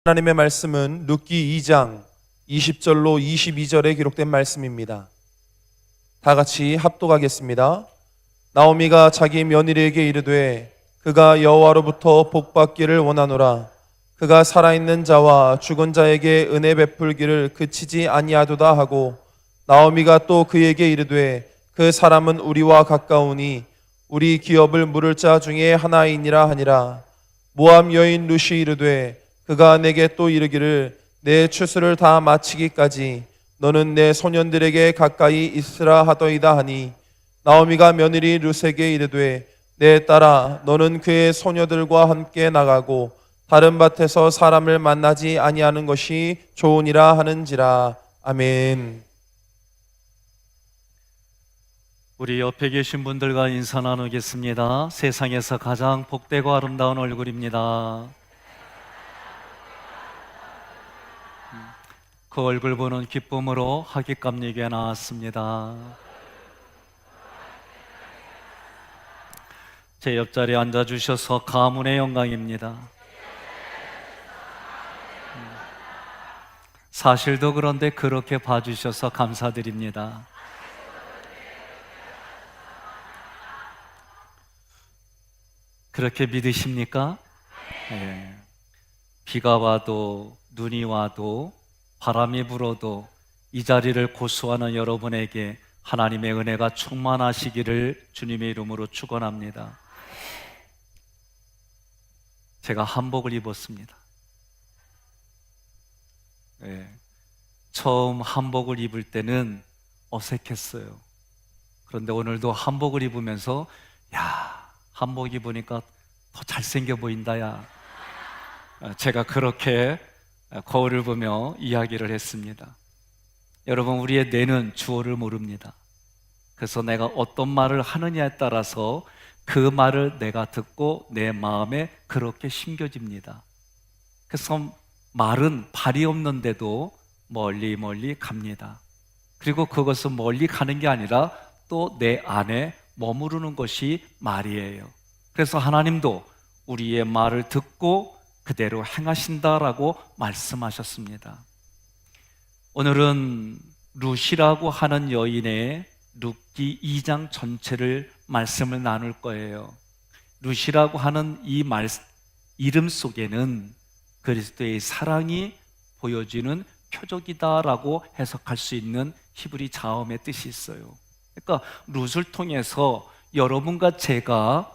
하나님의 말씀은 룻기 2장 20절로 22절에 기록된 말씀입니다. 다 같이 합독하겠습니다. 나오미가 자기 며느리에게 이르되 그가 여호와로부터 복받기를 원하노라. 그가 살아있는 자와 죽은 자에게 은혜 베풀기를 그치지 아니하도다 하고, 나오미가 또 그에게 이르되 그 사람은 우리와 가까우니 우리 기업을 물을 자 중에 하나이니라 하니라. 모압 여인 룻이 이르되 그가 내게 또 이르기를 내 추수를 다 마치기까지 너는 내 소년들에게 가까이 있으라 하더이다 하니, 나오미가 며느리 룻에게 이르되 내 딸아 너는 그의 소녀들과 함께 나가고 다른 밭에서 사람을 만나지 아니하는 것이 좋으니라 하는지라. 아멘. 우리 옆에 계신 분들과 인사 나누겠습니다. 세상에서 가장 복되고 아름다운 얼굴입니다. 그 얼굴 보는 기쁨으로 하객감리교에 나왔습니다. 제 옆자리에 앉아주셔서 가문의 영광입니다. 사실도 그런데 그렇게 봐주셔서 감사드립니다. 그렇게 믿으십니까? 네. 비가 와도 눈이 와도 바람이 불어도 이 자리를 고수하는 여러분에게 하나님의 은혜가 충만하시기를 주님의 이름으로 축원합니다. 제가 한복을 입었습니다. 네. 처음 한복을 입을 때는 어색했어요. 그런데 오늘도 한복을 입으면서 한복 입으니까 더 잘생겨 보인다 야. 제가 그렇게 거울을 보며 이야기를 했습니다. 여러분, 우리의 뇌는 주어를 모릅니다. 그래서 내가 어떤 말을 하느냐에 따라서 그 말을 내가 듣고 내 마음에 그렇게 심겨집니다. 그래서 말은 발이 없는데도 멀리 멀리 갑니다. 그리고 그것은 멀리 가는 게 아니라 또 내 안에 머무르는 것이 말이에요. 그래서 하나님도 우리의 말을 듣고 그대로 행하신다라고 말씀하셨습니다. 오늘은 룻이라고 하는 여인의 룻기 2장 전체를 말씀을 나눌 거예요. 룻이라고 하는 이 이름 속에는 그리스도의 사랑이 보여지는 표적이다라고 해석할 수 있는 히브리 자음의 뜻이 있어요. 그러니까 룻을 통해서 여러분과 제가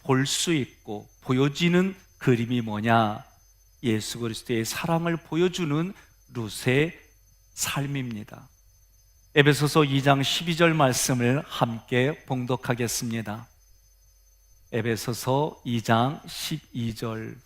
볼 수 있고 보여지는 그림이 뭐냐? 예수 그리스도의 사랑을 보여주는 룻의 삶입니다. 에베소서 2장 12절 말씀을 함께 봉독하겠습니다. 에베소서 2장 12절.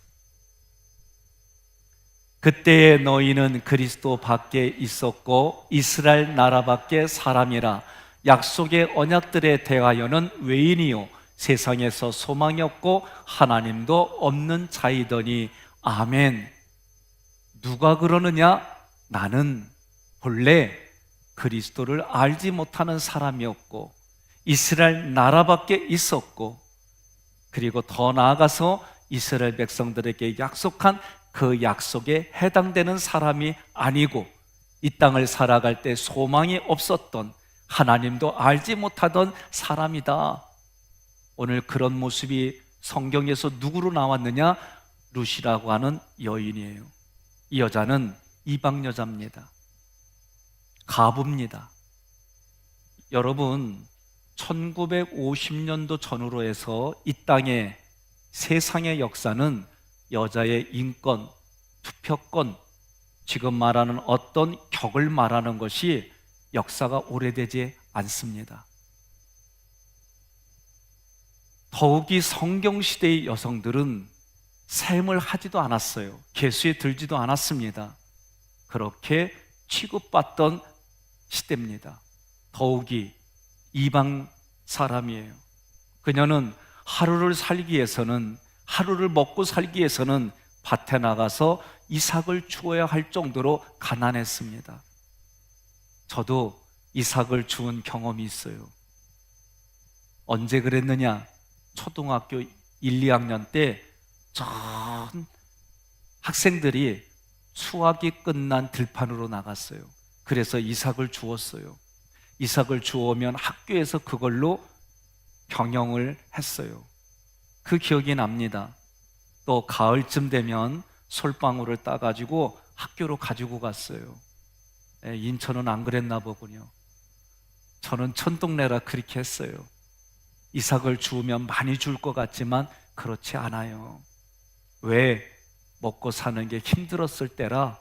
그때에 너희는 그리스도 밖에 있었고 이스라엘 나라 밖에 사람이라. 약속의 언약들에 대하여는 외인이요 세상에서 소망이 없고 하나님도 없는 자이더니. 아멘. 누가 그러느냐? 나는 본래 그리스도를 알지 못하는 사람이었고 이스라엘 나라 밖에 있었고, 그리고 더 나아가서 이스라엘 백성들에게 약속한 그 약속에 해당되는 사람이 아니고 이 땅을 살아갈 때 소망이 없었던, 하나님도 알지 못하던 사람이다. 오늘 그런 모습이 성경에서 누구로 나왔느냐? 룻이라고 하는 여인이에요. 이 여자는 이방 여자입니다. 가부입니다. 여러분, 1950년도 전후로 해서 이 땅의 세상의 역사는 여자의 인권, 투표권, 지금 말하는 어떤 격을 말하는 것이 역사가 오래되지 않습니다. 더욱이 성경시대의 여성들은 샘을 하지도 않았어요. 계수에 들지도 않았습니다. 그렇게 취급받던 시대입니다. 더욱이 이방 사람이에요. 그녀는 하루를 살기 위해서는, 하루를 먹고 살기 위해서는 밭에 나가서 이삭을 주어야 할 정도로 가난했습니다. 저도 이삭을 주운 경험이 있어요. 언제 그랬느냐? 초등학교 1, 2학년 때 전 학생들이 수학이 끝난 들판으로 나갔어요. 그래서 이삭을 주었어요. 이삭을 주오면 학교에서 그걸로 경영을 했어요. 그 기억이 납니다. 또 가을쯤 되면 솔방울을 따가지고 학교로 가지고 갔어요. 인천은 안 그랬나 보군요. 저는 천동네라 그렇게 했어요. 이삭을 주우면 많이 줄 것 같지만 그렇지 않아요. 왜? 먹고 사는 게 힘들었을 때라.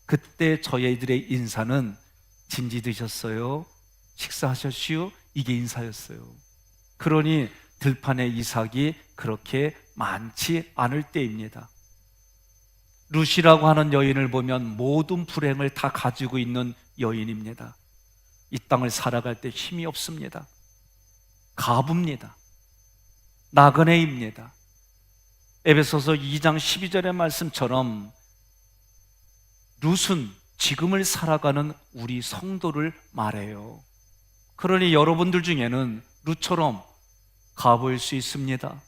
그때 저희들의 인사는 진지 드셨어요? 식사하셨슈? 이게 인사였어요. 그러니 들판에 이삭이 그렇게 많지 않을 때입니다. 룻이라고 하는 여인을 보면 모든 불행을 다 가지고 있는 여인입니다. 이 땅을 살아갈 때 힘이 없습니다. 가부입니다. 나그네입니다. 에베소서 2장 12절의 말씀처럼 룻은 지금을 살아가는 우리 성도를 말해요. 그러니 여러분들 중에는 룻처럼 가보일 수 있습니다.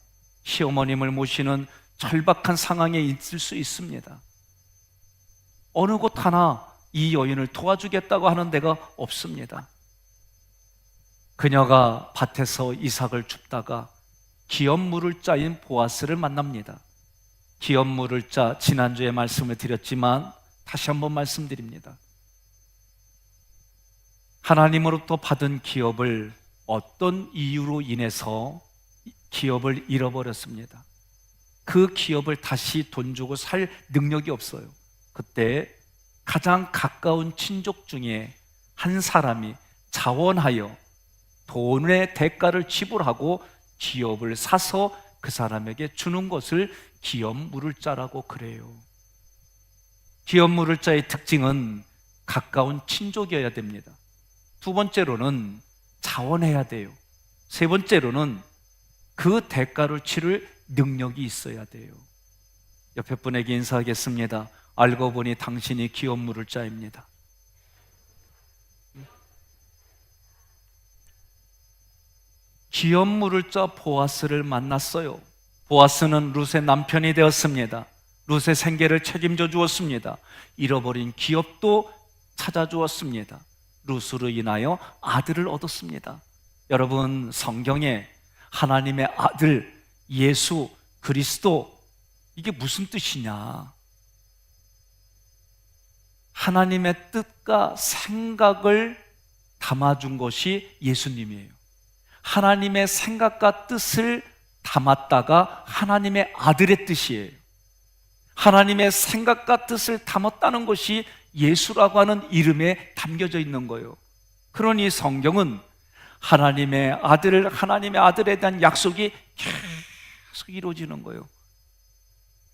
시어머님을 모시는 절박한 상황에 있을 수 있습니다. 어느 곳 하나 이 여인을 도와주겠다고 하는 데가 없습니다. 그녀가 밭에서 이삭을 줍다가 기업 물을 자인 보아스를 만납니다. 기업 물을 자, 지난주에 말씀을 드렸지만 다시 한번 말씀드립니다. 하나님으로부터 받은 기업을 어떤 이유로 인해서 기업을 잃어버렸습니다. 그 기업을 다시 돈 주고 살 능력이 없어요. 그때 가장 가까운 친족 중에 한 사람이 자원하여 돈의 대가를 지불하고 기업을 사서 그 사람에게 주는 것을 기업 물을 자라고 그래요. 기업 물을 자의 특징은 가까운 친족이어야 됩니다. 두 번째로는 자원해야 돼요. 세 번째로는 그 대가를 치를 능력이 있어야 돼요. 옆에 분에게 인사하겠습니다. 알고 보니 당신이 기업 물을 자입니다. 기업 물을 자 보아스를 만났어요. 보아스는 룻의 남편이 되었습니다. 룻의 생계를 책임져 주었습니다. 잃어버린 기업도 찾아주었습니다. 룻으로 인하여 아들을 얻었습니다. 여러분, 성경에 하나님의 아들 예수 그리스도, 이게 무슨 뜻이냐? 하나님의 뜻과 생각을 담아준 것이 예수님이에요. 하나님의 생각과 뜻을 담았다가 하나님의 아들의 뜻이에요. 하나님의 생각과 뜻을 담았다는 것이 예수라고 하는 이름에 담겨져 있는 거예요. 그러니 성경은 하나님의 아들에 대한 약속이 계속 이루어지는 거예요.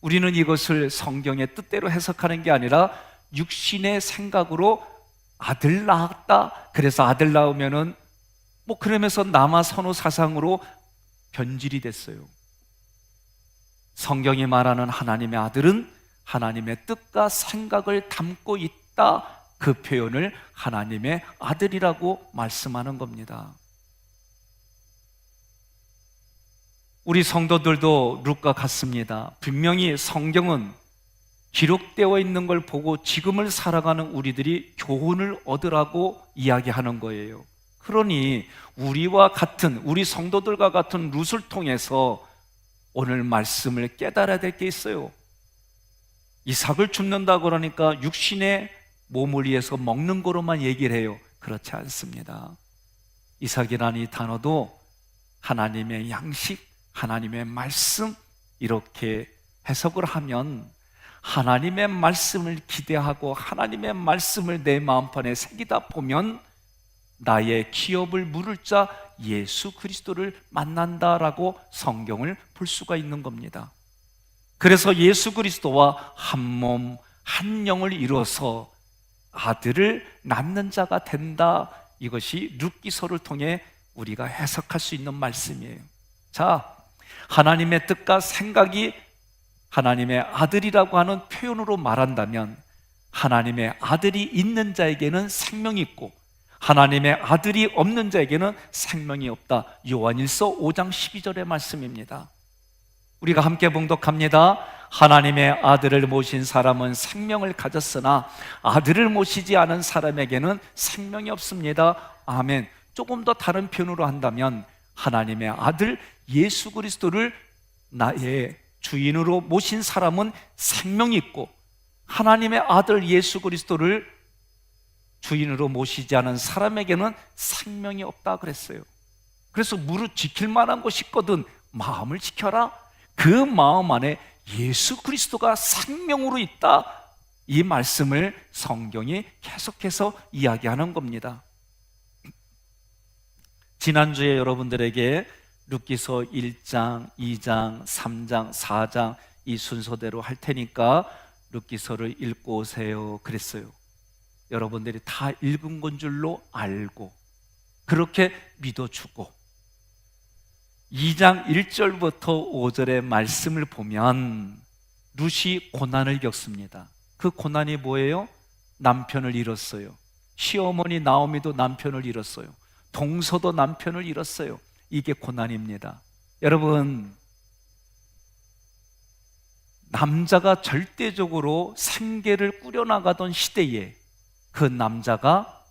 우리는 이것을 성경의 뜻대로 해석하는 게 아니라 육신의 생각으로 아들 낳았다, 그래서 아들 낳으면은 그러면서 남아 선호 사상으로 변질이 됐어요. 성경이 말하는 하나님의 아들은 하나님의 뜻과 생각을 담고 있다, 그 표현을 하나님의 아들이라고 말씀하는 겁니다. 우리 성도들도 룻과 같습니다. 분명히 성경은 기록되어 있는 걸 보고 지금을 살아가는 우리들이 교훈을 얻으라고 이야기하는 거예요. 그러니 우리와 같은, 우리 성도들과 같은 룻을 통해서 오늘 말씀을 깨달아야 될 게 있어요. 이삭을 줍는다 그러니까 육신의 몸을 위해서 먹는 거로만 얘기를 해요. 그렇지 않습니다. 이삭이라는 이 단어도 하나님의 양식, 하나님의 말씀, 이렇게 해석을 하면 하나님의 말씀을 기대하고 하나님의 말씀을 내 마음판에 새기다 보면 나의 기업을 물을 자 예수 그리스도를 만난다라고 성경을 볼 수가 있는 겁니다. 그래서 예수 그리스도와 한 몸, 한 영을 이루어서 아들을 낳는 자가 된다, 이것이 룻기서를 통해 우리가 해석할 수 있는 말씀이에요. 자, 하나님의 뜻과 생각이 하나님의 아들이라고 하는 표현으로 말한다면 하나님의 아들이 있는 자에게는 생명이 있고 하나님의 아들이 없는 자에게는 생명이 없다. 요한일서 5장 12절의 말씀입니다. 우리가 함께 봉독합니다. 하나님의 아들을 모신 사람은 생명을 가졌으나 아들을 모시지 않은 사람에게는 생명이 없습니다. 아멘. 조금 더 다른 표현으로 한다면 하나님의 아들 예수 그리스도를 나의 주인으로 모신 사람은 생명이 있고, 하나님의 아들 예수 그리스도를 주인으로 모시지 않은 사람에게는 생명이 없다 그랬어요. 그래서 무릇 지킬 만한 것이 있거든 마음을 지켜라. 그 마음 안에 예수 그리스도가 생명으로 있다. 이 말씀을 성경이 계속해서 이야기하는 겁니다. 지난주에 여러분들에게 룻기서 1장, 2장, 3장, 4장 이 순서대로 할 테니까 룻기서를 읽고 오세요 그랬어요. 여러분들이 다 읽은 건 줄로 알고 그렇게 믿어주고, 2장 1절부터 5절의 말씀을 보면 룻이 고난을 겪습니다. 그 고난이 뭐예요? 남편을 잃었어요. 시어머니 나오미도 남편을 잃었어요. 동서도 남편을 잃었어요. 이게 고난입니다. 여러분, 남자가 절대적으로 생계를 꾸려나가던 시대에 그 남자가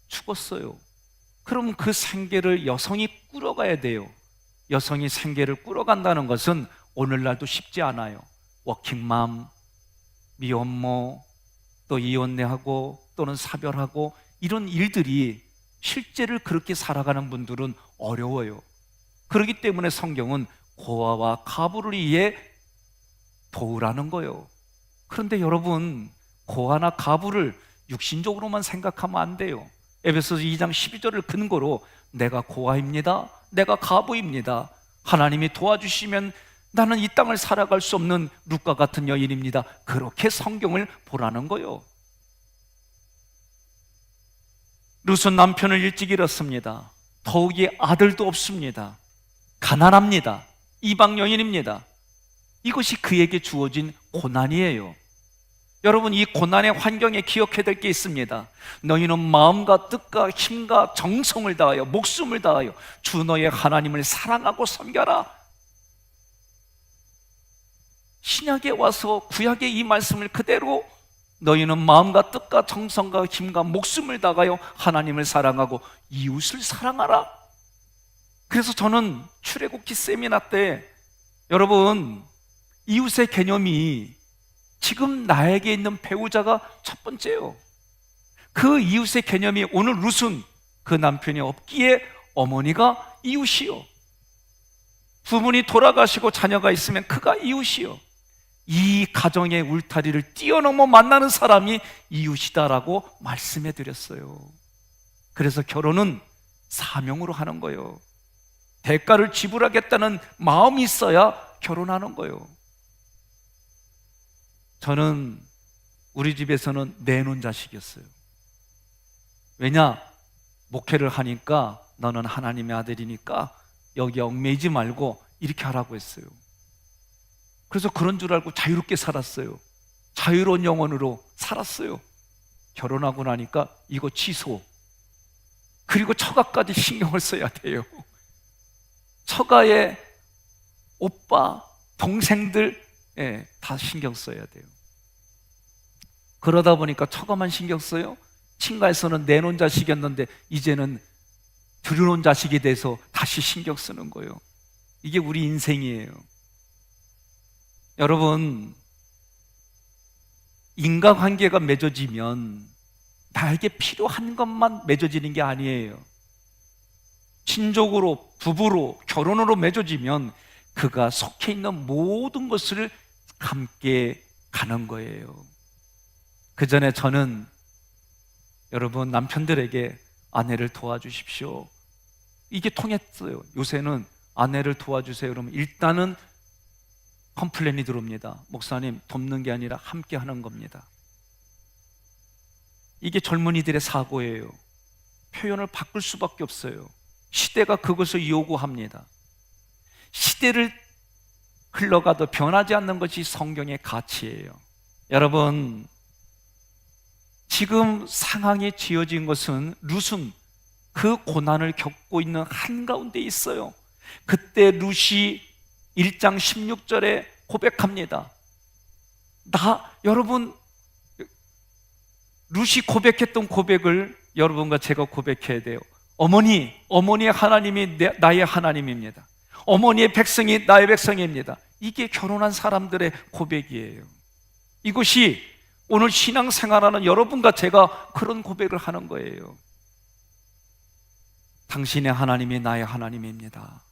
죽었어요. 그럼 그 생계를 여성이 꾸려가야 돼요. 여성이 생계를 꾸려간다는 것은 오늘날도 쉽지 않아요. 워킹맘, 미혼모, 또 이혼내하고 또는 사별하고 이런 일들이 실제를 그렇게 살아가는 분들은 어려워요. 그렇기 때문에 성경은 고아와 가부를 위해 도우라는 거예요. 그런데 여러분, 고아나 가부를 육신적으로만 생각하면 안 돼요. 에베소서 2장 12절을 근거로 내가 고아입니다, 내가 가부입니다, 하나님이 도와주시면 나는 이 땅을 살아갈 수 없는 룻과 같은 여인입니다, 그렇게 성경을 보라는 거예요. 룻은 남편을 일찍 잃었습니다. 더욱이 아들도 없습니다. 가난합니다. 이방 여인입니다. 이것이 그에게 주어진 고난이에요. 여러분, 이 고난의 환경에 기억해야 될 게 있습니다. 너희는 마음과 뜻과 힘과 정성을 다하여 목숨을 다하여 주 너의 하나님을 사랑하고 섬겨라. 신약에 와서 구약의 이 말씀을 그대로 너희는 마음과 뜻과 정성과 힘과 목숨을 다하여 하나님을 사랑하고 이웃을 사랑하라. 그래서 저는 출애굽기 세미나 때 여러분, 이웃의 개념이 지금 나에게 있는 배우자가 첫 번째예요. 그 이웃의 개념이 오늘 룻은 그 남편이 없기에 어머니가 이웃이요, 부모님이 돌아가시고 자녀가 있으면 그가 이웃이요, 이 가정의 울타리를 뛰어넘어 만나는 사람이 이웃이다라고 말씀해 드렸어요. 그래서 결혼은 사명으로 하는 거예요. 대가를 지불하겠다는 마음이 있어야 결혼하는 거예요. 저는 우리 집에서는 내놓은 자식이었어요. 왜냐? 목회를 하니까 너는 하나님의 아들이니까 여기 얽매이지 말고 이렇게 하라고 했어요. 그래서 그런 줄 알고 자유롭게 살았어요. 자유로운 영혼으로 살았어요. 결혼하고 나니까 이거 취소, 그리고 처가까지 신경을 써야 돼요. 처가의 오빠, 동생들 다 신경 써야 돼요. 그러다 보니까 처가만 신경 써요. 친가에서는 내놓은 자식이었는데 이제는 들여놓은 자식이 돼서 다시 신경 쓰는 거예요. 이게 우리 인생이에요. 여러분, 인간관계가 맺어지면 나에게 필요한 것만 맺어지는 게 아니에요. 친족으로, 부부로, 결혼으로 맺어지면 그가 속해 있는 모든 것을 함께 가는 거예요. 그 전에 저는 여러분, 남편들에게 아내를 도와주십시오, 이게 통했어요. 요새는 아내를 도와주세요 그러면 일단은 컴플레인이 들어옵니다. 목사님, 돕는 게 아니라 함께 하는 겁니다. 이게 젊은이들의 사고예요. 표현을 바꿀 수밖에 없어요. 시대가 그것을 요구합니다. 시대를 흘러가도 변하지 않는 것이 성경의 가치예요. 여러분, 지금 상황이 지어진 것은 룻은 그 고난을 겪고 있는 한가운데 있어요. 그때 룻이 1장 16절에 고백합니다. 여러분, 룻이 고백했던 고백을 여러분과 제가 고백해야 돼요. 어머니의 하나님이 나의 하나님입니다. 어머니의 백성이 나의 백성입니다. 이게 결혼한 사람들의 고백이에요. 이것이 오늘 신앙생활하는 여러분과 제가 그런 고백을 하는 거예요. 당신의 하나님이 나의 하나님입니다.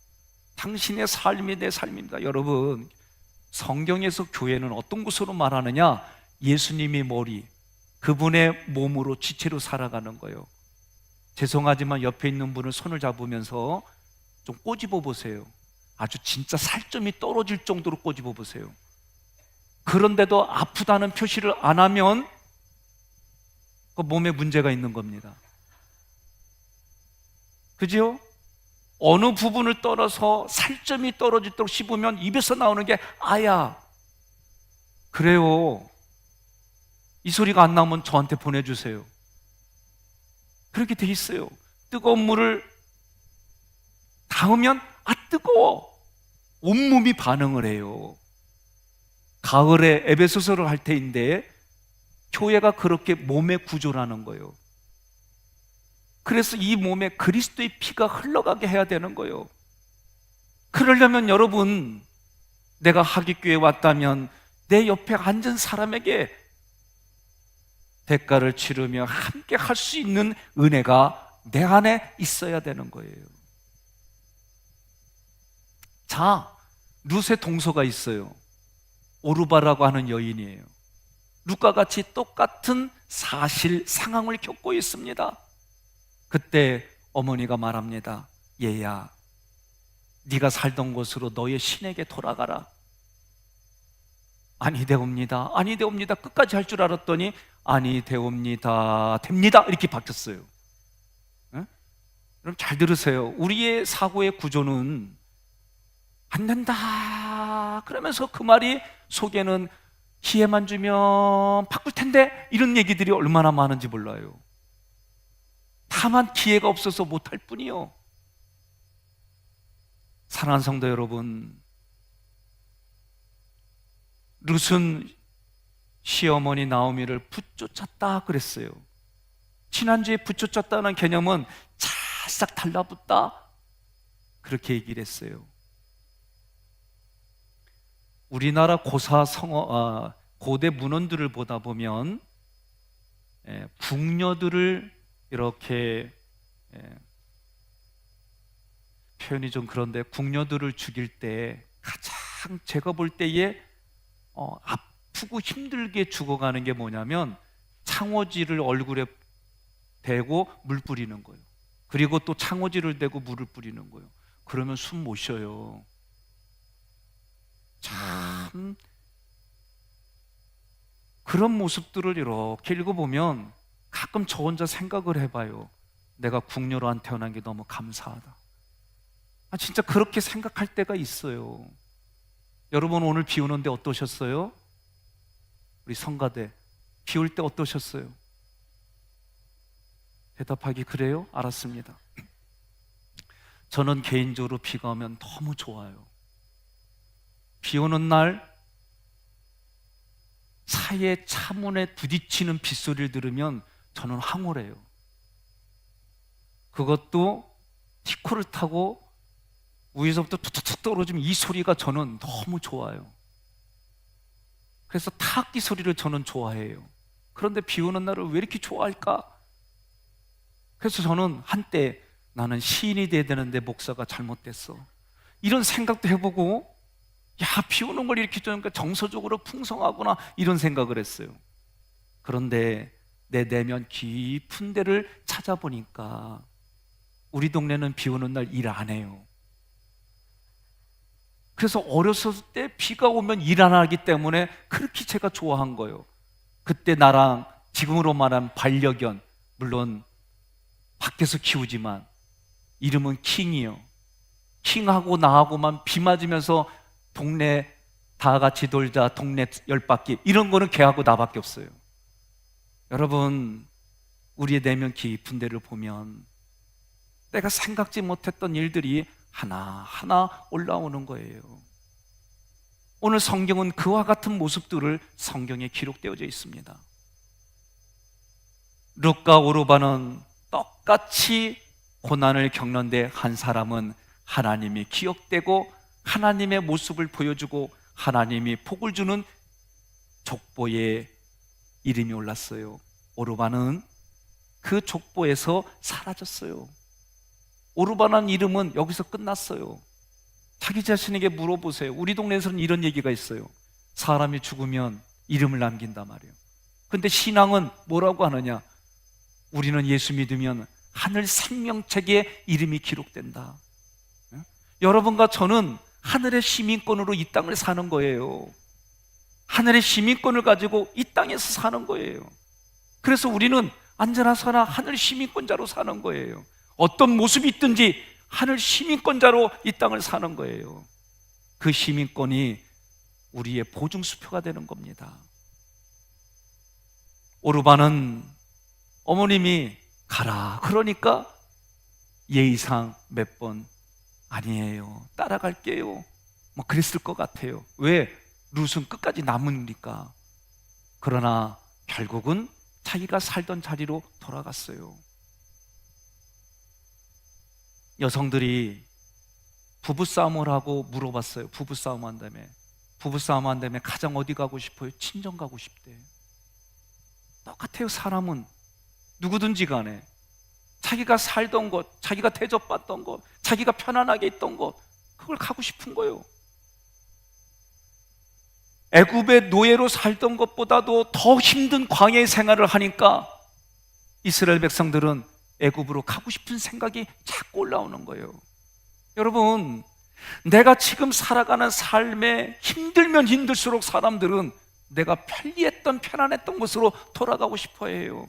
당신의 삶이 내 삶입니다. 여러분, 성경에서 교회는 어떤 것으로 말하느냐? 예수님이 머리, 그분의 몸으로 지체로 살아가는 거예요. 죄송하지만 옆에 있는 분을 손을 잡으면서 좀 꼬집어 보세요. 아주 진짜 살점이 떨어질 정도로 꼬집어 보세요. 그런데도 아프다는 표시를 안 하면 그 몸에 문제가 있는 겁니다. 그죠? 어느 부분을 떨어서 살점이 떨어지도록 씹으면 입에서 나오는 게 아야. 그래요. 이 소리가 안 나오면 저한테 보내주세요. 그렇게 돼 있어요. 뜨거운 물을 닿으면 뜨거워. 온몸이 반응을 해요. 가을에 에베소서를 할 때인데 교회가 그렇게 몸의 구조라는 거예요. 그래서 이 몸에 그리스도의 피가 흘러가게 해야 되는 거예요. 그러려면 여러분, 내가 하객교회에 왔다면 내 옆에 앉은 사람에게 대가를 치르며 함께 할 수 있는 은혜가 내 안에 있어야 되는 거예요. 자, 룻의 동서가 있어요. 오르바라고 하는 여인이에요. 룻과 같이 똑같은 사실 상황을 겪고 있습니다. 그때 어머니가 말합니다. 얘야, 네가 살던 곳으로 너의 신에게 돌아가라. 아니되옵니다. 아니되옵니다. 끝까지 할 줄 알았더니 아니되옵니다. 됩니다. 이렇게 바뀌었어요. 네? 여러분 잘 들으세요. 우리의 사고의 구조는 안 된다 그러면서 그 말이 속에는 기회만 주면 바꿀 텐데 이런 얘기들이 얼마나 많은지 몰라요. 다만 기회가 없어서 못할 뿐이요. 사랑하는 성도 여러분, 룻은 시어머니 나오미를 붙쫓았다 그랬어요. 지난주에 붙쫓았다는 개념은 찰싹 달라붙다 그렇게 얘기를 했어요. 우리나라 고대 문헌들을 보다 보면 궁녀들을 이렇게 표현이 좀 그런데 궁녀들을 죽일 때 가장 제가 볼 때에 아프고 힘들게 죽어가는 게 뭐냐면 창호지를 얼굴에 대고 물 뿌리는 거예요. 그리고 또 창호지를 대고 물을 뿌리는 거예요. 그러면 숨 못 쉬어요. 참 그런 모습들을 이렇게 읽어보면 가끔 저 혼자 생각을 해봐요. 내가 궁녀로 안 태어난 게 너무 감사하다. 진짜 그렇게 생각할 때가 있어요. 여러분 오늘 비 오는데 어떠셨어요? 우리 성가대 비 올 때 어떠셨어요? 대답하기 그래요? 알았습니다. 저는 개인적으로 비가 오면 너무 좋아요. 비 오는 날 차의 차문에 부딪히는 빗소리를 들으면 저는 황홀해요. 그것도 티코를 타고 위에서부터 툭툭툭 떨어지면 이 소리가 저는 너무 좋아요. 그래서 타악기 소리를 저는 좋아해요. 그런데 비 오는 날을 왜 이렇게 좋아할까? 그래서 저는 한때 나는 시인이 돼야 되는데 목사가 잘못됐어. 이런 생각도 해보고 비 오는 걸 이렇게 좋아하니까 정서적으로 풍성하구나 이런 생각을 했어요. 그런데 내 내면 깊은 데를 찾아보니까 우리 동네는 비 오는 날 일 안 해요. 그래서 어렸을 때 비가 오면 일 안 하기 때문에 그렇게 제가 좋아한 거예요. 그때 나랑 지금으로 말하면 반려견, 물론 밖에서 키우지만 이름은 킹이요. 킹하고 나하고만 비 맞으면서 동네 다 같이 돌자, 동네 10바퀴 이런 거는 걔하고 나밖에 없어요. 여러분 우리의 내면 깊은 데를 보면 내가 생각지 못했던 일들이 하나하나 올라오는 거예요. 오늘 성경은 그와 같은 모습들을 성경에 기록되어져 있습니다. 룻과 오르바는 똑같이 고난을 겪는데 한 사람은 하나님이 기억되고 하나님의 모습을 보여주고 하나님이 복을 주는 족보에 이름이 올랐어요. 오르바는 그 족보에서 사라졌어요. 오르바라는 이름은 여기서 끝났어요. 자기 자신에게 물어보세요. 우리 동네에서는 이런 얘기가 있어요. 사람이 죽으면 이름을 남긴단 말이에요. 근데 신앙은 뭐라고 하느냐? 우리는 예수 믿으면 하늘 생명책에 이름이 기록된다. 여러분과 저는 하늘의 시민권으로 이 땅을 사는 거예요. 하늘의 시민권을 가지고 이 땅에서 사는 거예요. 그래서 우리는 안전하거나 하늘 시민권자로 사는 거예요. 어떤 모습이 있든지 하늘 시민권자로 이 땅을 사는 거예요. 그 시민권이 우리의 보증수표가 되는 겁니다. 오르바는 어머님이 가라 그러니까 예의상 몇 번 아니에요, 따라갈게요, 뭐 그랬을 것 같아요. 왜? 룻은 끝까지 남으니까. 그러나 결국은 자기가 살던 자리로 돌아갔어요. 여성들이 부부싸움을 하고 물어봤어요. 부부싸움 한 다음에 가장 어디 가고 싶어요? 친정 가고 싶대. 똑같아요. 사람은 누구든지 간에 자기가 살던 곳, 자기가 대접받던 곳, 자기가 편안하게 있던 곳, 그걸 가고 싶은 거예요. 애굽의 노예로 살던 것보다도 더 힘든 광야의 생활을 하니까 이스라엘 백성들은 애굽으로 가고 싶은 생각이 자꾸 올라오는 거예요. 여러분, 내가 지금 살아가는 삶에 힘들면 힘들수록 사람들은 내가 편리했던 편안했던 곳으로 돌아가고 싶어 해요.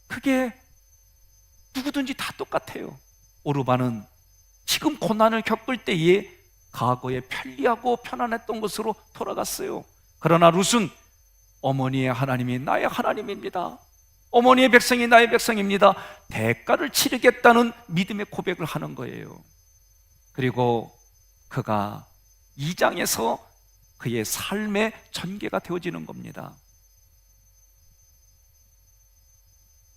그게 누구든지 다 똑같아요. 오르바는 지금 고난을 겪을 때에 과거에 편리하고 편안했던 곳으로 돌아갔어요. 그러나 룻은 어머니의 하나님이 나의 하나님입니다, 어머니의 백성이 나의 백성입니다, 대가를 치르겠다는 믿음의 고백을 하는 거예요. 그리고 그가 2장에서 그의 삶의 전개가 되어지는 겁니다.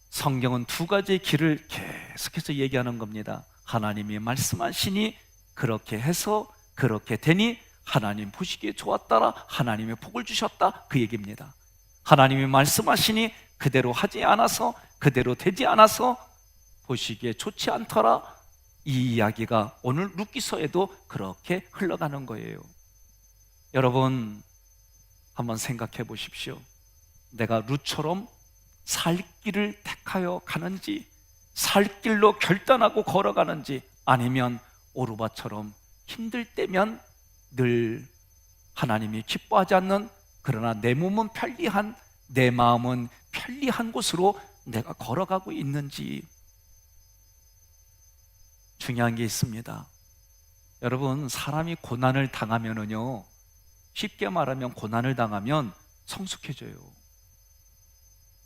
성경은 두 가지의 길을 계속해서 얘기하는 겁니다. 하나님이 말씀하시니 그렇게 해서 그렇게 되니 하나님 보시기에 좋았더라, 하나님의 복을 주셨다, 그 얘기입니다. 하나님이 말씀하시니 그대로 하지 않아서, 그대로 되지 않아서 보시기에 좋지 않더라, 이 이야기가 오늘 룻기서에도 그렇게 흘러가는 거예요. 여러분, 한번 생각해 보십시오. 내가 룻처럼 살 길을 택하여 가는지, 살 길로 결단하고 걸어가는지, 아니면 오르바처럼 힘들 때면 늘 하나님이 기뻐하지 않는, 그러나 내 몸은 편리한, 내 마음은 편리한 곳으로 내가 걸어가고 있는지. 중요한 게 있습니다. 여러분, 사람이 고난을 당하면은요, 쉽게 말하면 고난을 당하면 성숙해져요.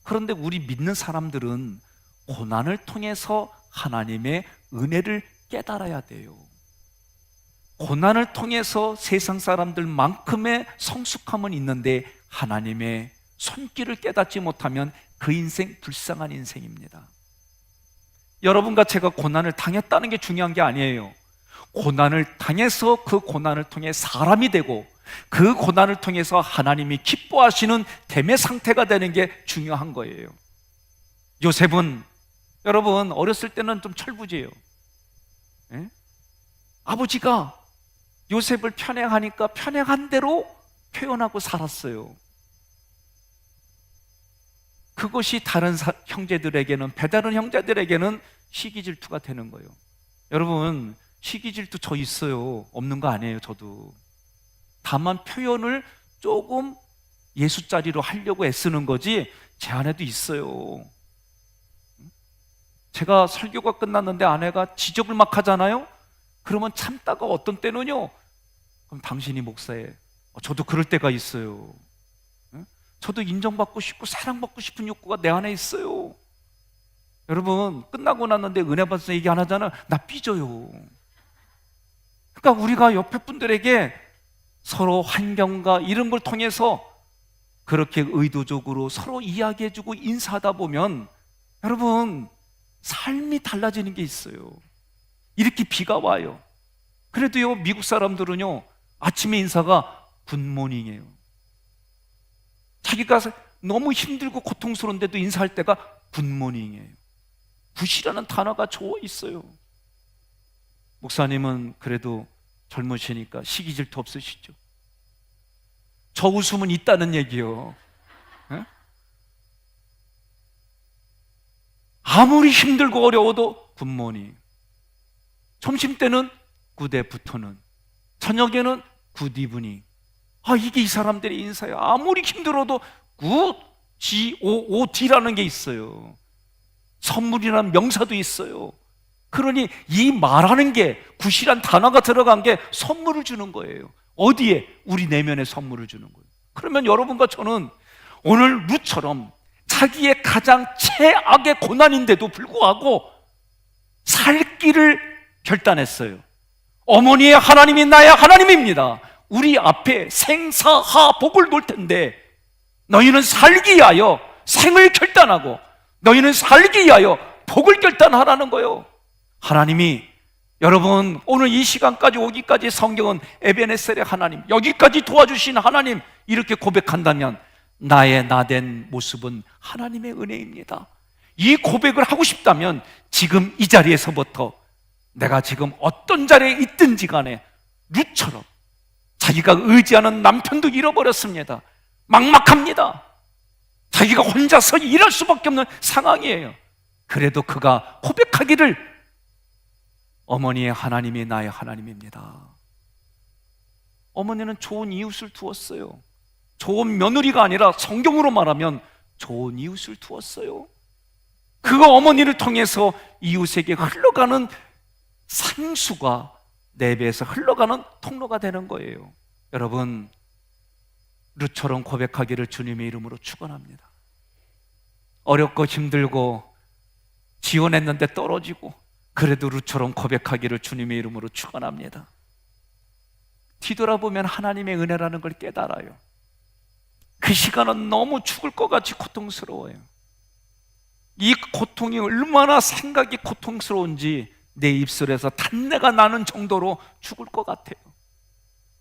그런데 우리 믿는 사람들은 고난을 통해서 하나님의 은혜를 깨달아야 돼요. 고난을 통해서 세상 사람들만큼의 성숙함은 있는데 하나님의 손길을 깨닫지 못하면 그 인생 불쌍한 인생입니다. 여러분과 제가 고난을 당했다는 게 중요한 게 아니에요. 고난을 당해서 그 고난을 통해 사람이 되고 그 고난을 통해서 하나님이 기뻐하시는 됨의 상태가 되는 게 중요한 거예요. 요셉은, 여러분, 어렸을 때는 좀 철부지예요. 예? 아버지가 요셉을 편애하니까 편애한 대로 표현하고 살았어요. 그것이 다른 형제들에게는, 배다른 형제들에게는 시기질투가 되는 거예요. 여러분, 시기질투 저 있어요. 없는 거 아니에요. 저도. 다만 표현을 조금 예수자리로 하려고 애쓰는 거지 제 안에도 있어요. 제가 설교가 끝났는데 아내가 지적을 막 하잖아요. 그러면 참다가 어떤 때는요, 그럼 당신이 목사예요. 저도 그럴 때가 있어요. 저도 인정받고 싶고 사랑받고 싶은 욕구가 내 안에 있어요. 여러분, 끝나고 났는데 은혜 받아서 얘기 안 하잖아요. 나 삐져요. 그러니까 우리가 옆에 분들에게 서로 환경과 이런 걸 통해서 그렇게 의도적으로 서로 이야기해주고 인사하다 보면 여러분 삶이 달라지는 게 있어요. 이렇게 비가 와요. 그래도요 미국 사람들은요 아침에 인사가 굿모닝이에요. 자기가 너무 힘들고 고통스러운데도 인사할 때가 굿모닝이에요. 굿이라는 단어가 좋아 있어요. 목사님은 그래도 젊으시니까 시기 질투 없으시죠? 저 웃음은 있다는 얘기요. 에? 아무리 힘들고 어려워도 굿모닝. 점심때는 굿애프터눈, 저녁에는 굿이브닝. 이게 이 사람들의 인사예요. 아무리 힘들어도 굿, G-O-O-D라는 게 있어요. 선물이라는 명사도 있어요. 그러니 이 말하는 게 굿이란 단어가 들어간 게 선물을 주는 거예요. 어디에? 우리 내면에 선물을 주는 거예요. 그러면 여러분과 저는 오늘 룻처럼 자기의 가장 최악의 고난인데도 불구하고 살 길을 결단했어요. 어머니의 하나님이 나의 하나님입니다. 우리 앞에 생사하 복을 놓을 텐데 너희는 살기 위하여 생을 결단하고 너희는 살기 위하여 복을 결단하라는 거예요. 하나님이 여러분 오늘 이 시간까지 오기까지 성경은 에베네셀의 하나님, 여기까지 도와주신 하나님 이렇게 고백한다면 나의 나된 모습은 하나님의 은혜입니다. 이 고백을 하고 싶다면 지금 이 자리에서부터 내가 지금 어떤 자리에 있든지 간에 룻처럼 자기가 의지하는 남편도 잃어버렸습니다. 막막합니다. 자기가 혼자서 일할 수밖에 없는 상황이에요. 그래도 그가 고백하기를 어머니의 하나님이 나의 하나님입니다. 어머니는 좋은 이웃을 두었어요. 좋은 며느리가 아니라 성경으로 말하면 좋은 이웃을 두었어요. 그 어머니를 통해서 이웃에게 흘러가는 상수가 내 배에서 흘러가는 통로가 되는 거예요. 여러분 룻처럼 고백하기를 주님의 이름으로 축원합니다. 어렵고 힘들고 지원했는데 떨어지고 그래도 룻처럼 고백하기를 주님의 이름으로 축원합니다. 뒤돌아보면 하나님의 은혜라는 걸 깨달아요. 그 시간은 너무 죽을 것 같이 고통스러워요. 이 고통이 얼마나 생각이 고통스러운지 내 입술에서 단내가 나는 정도로 죽을 것 같아요.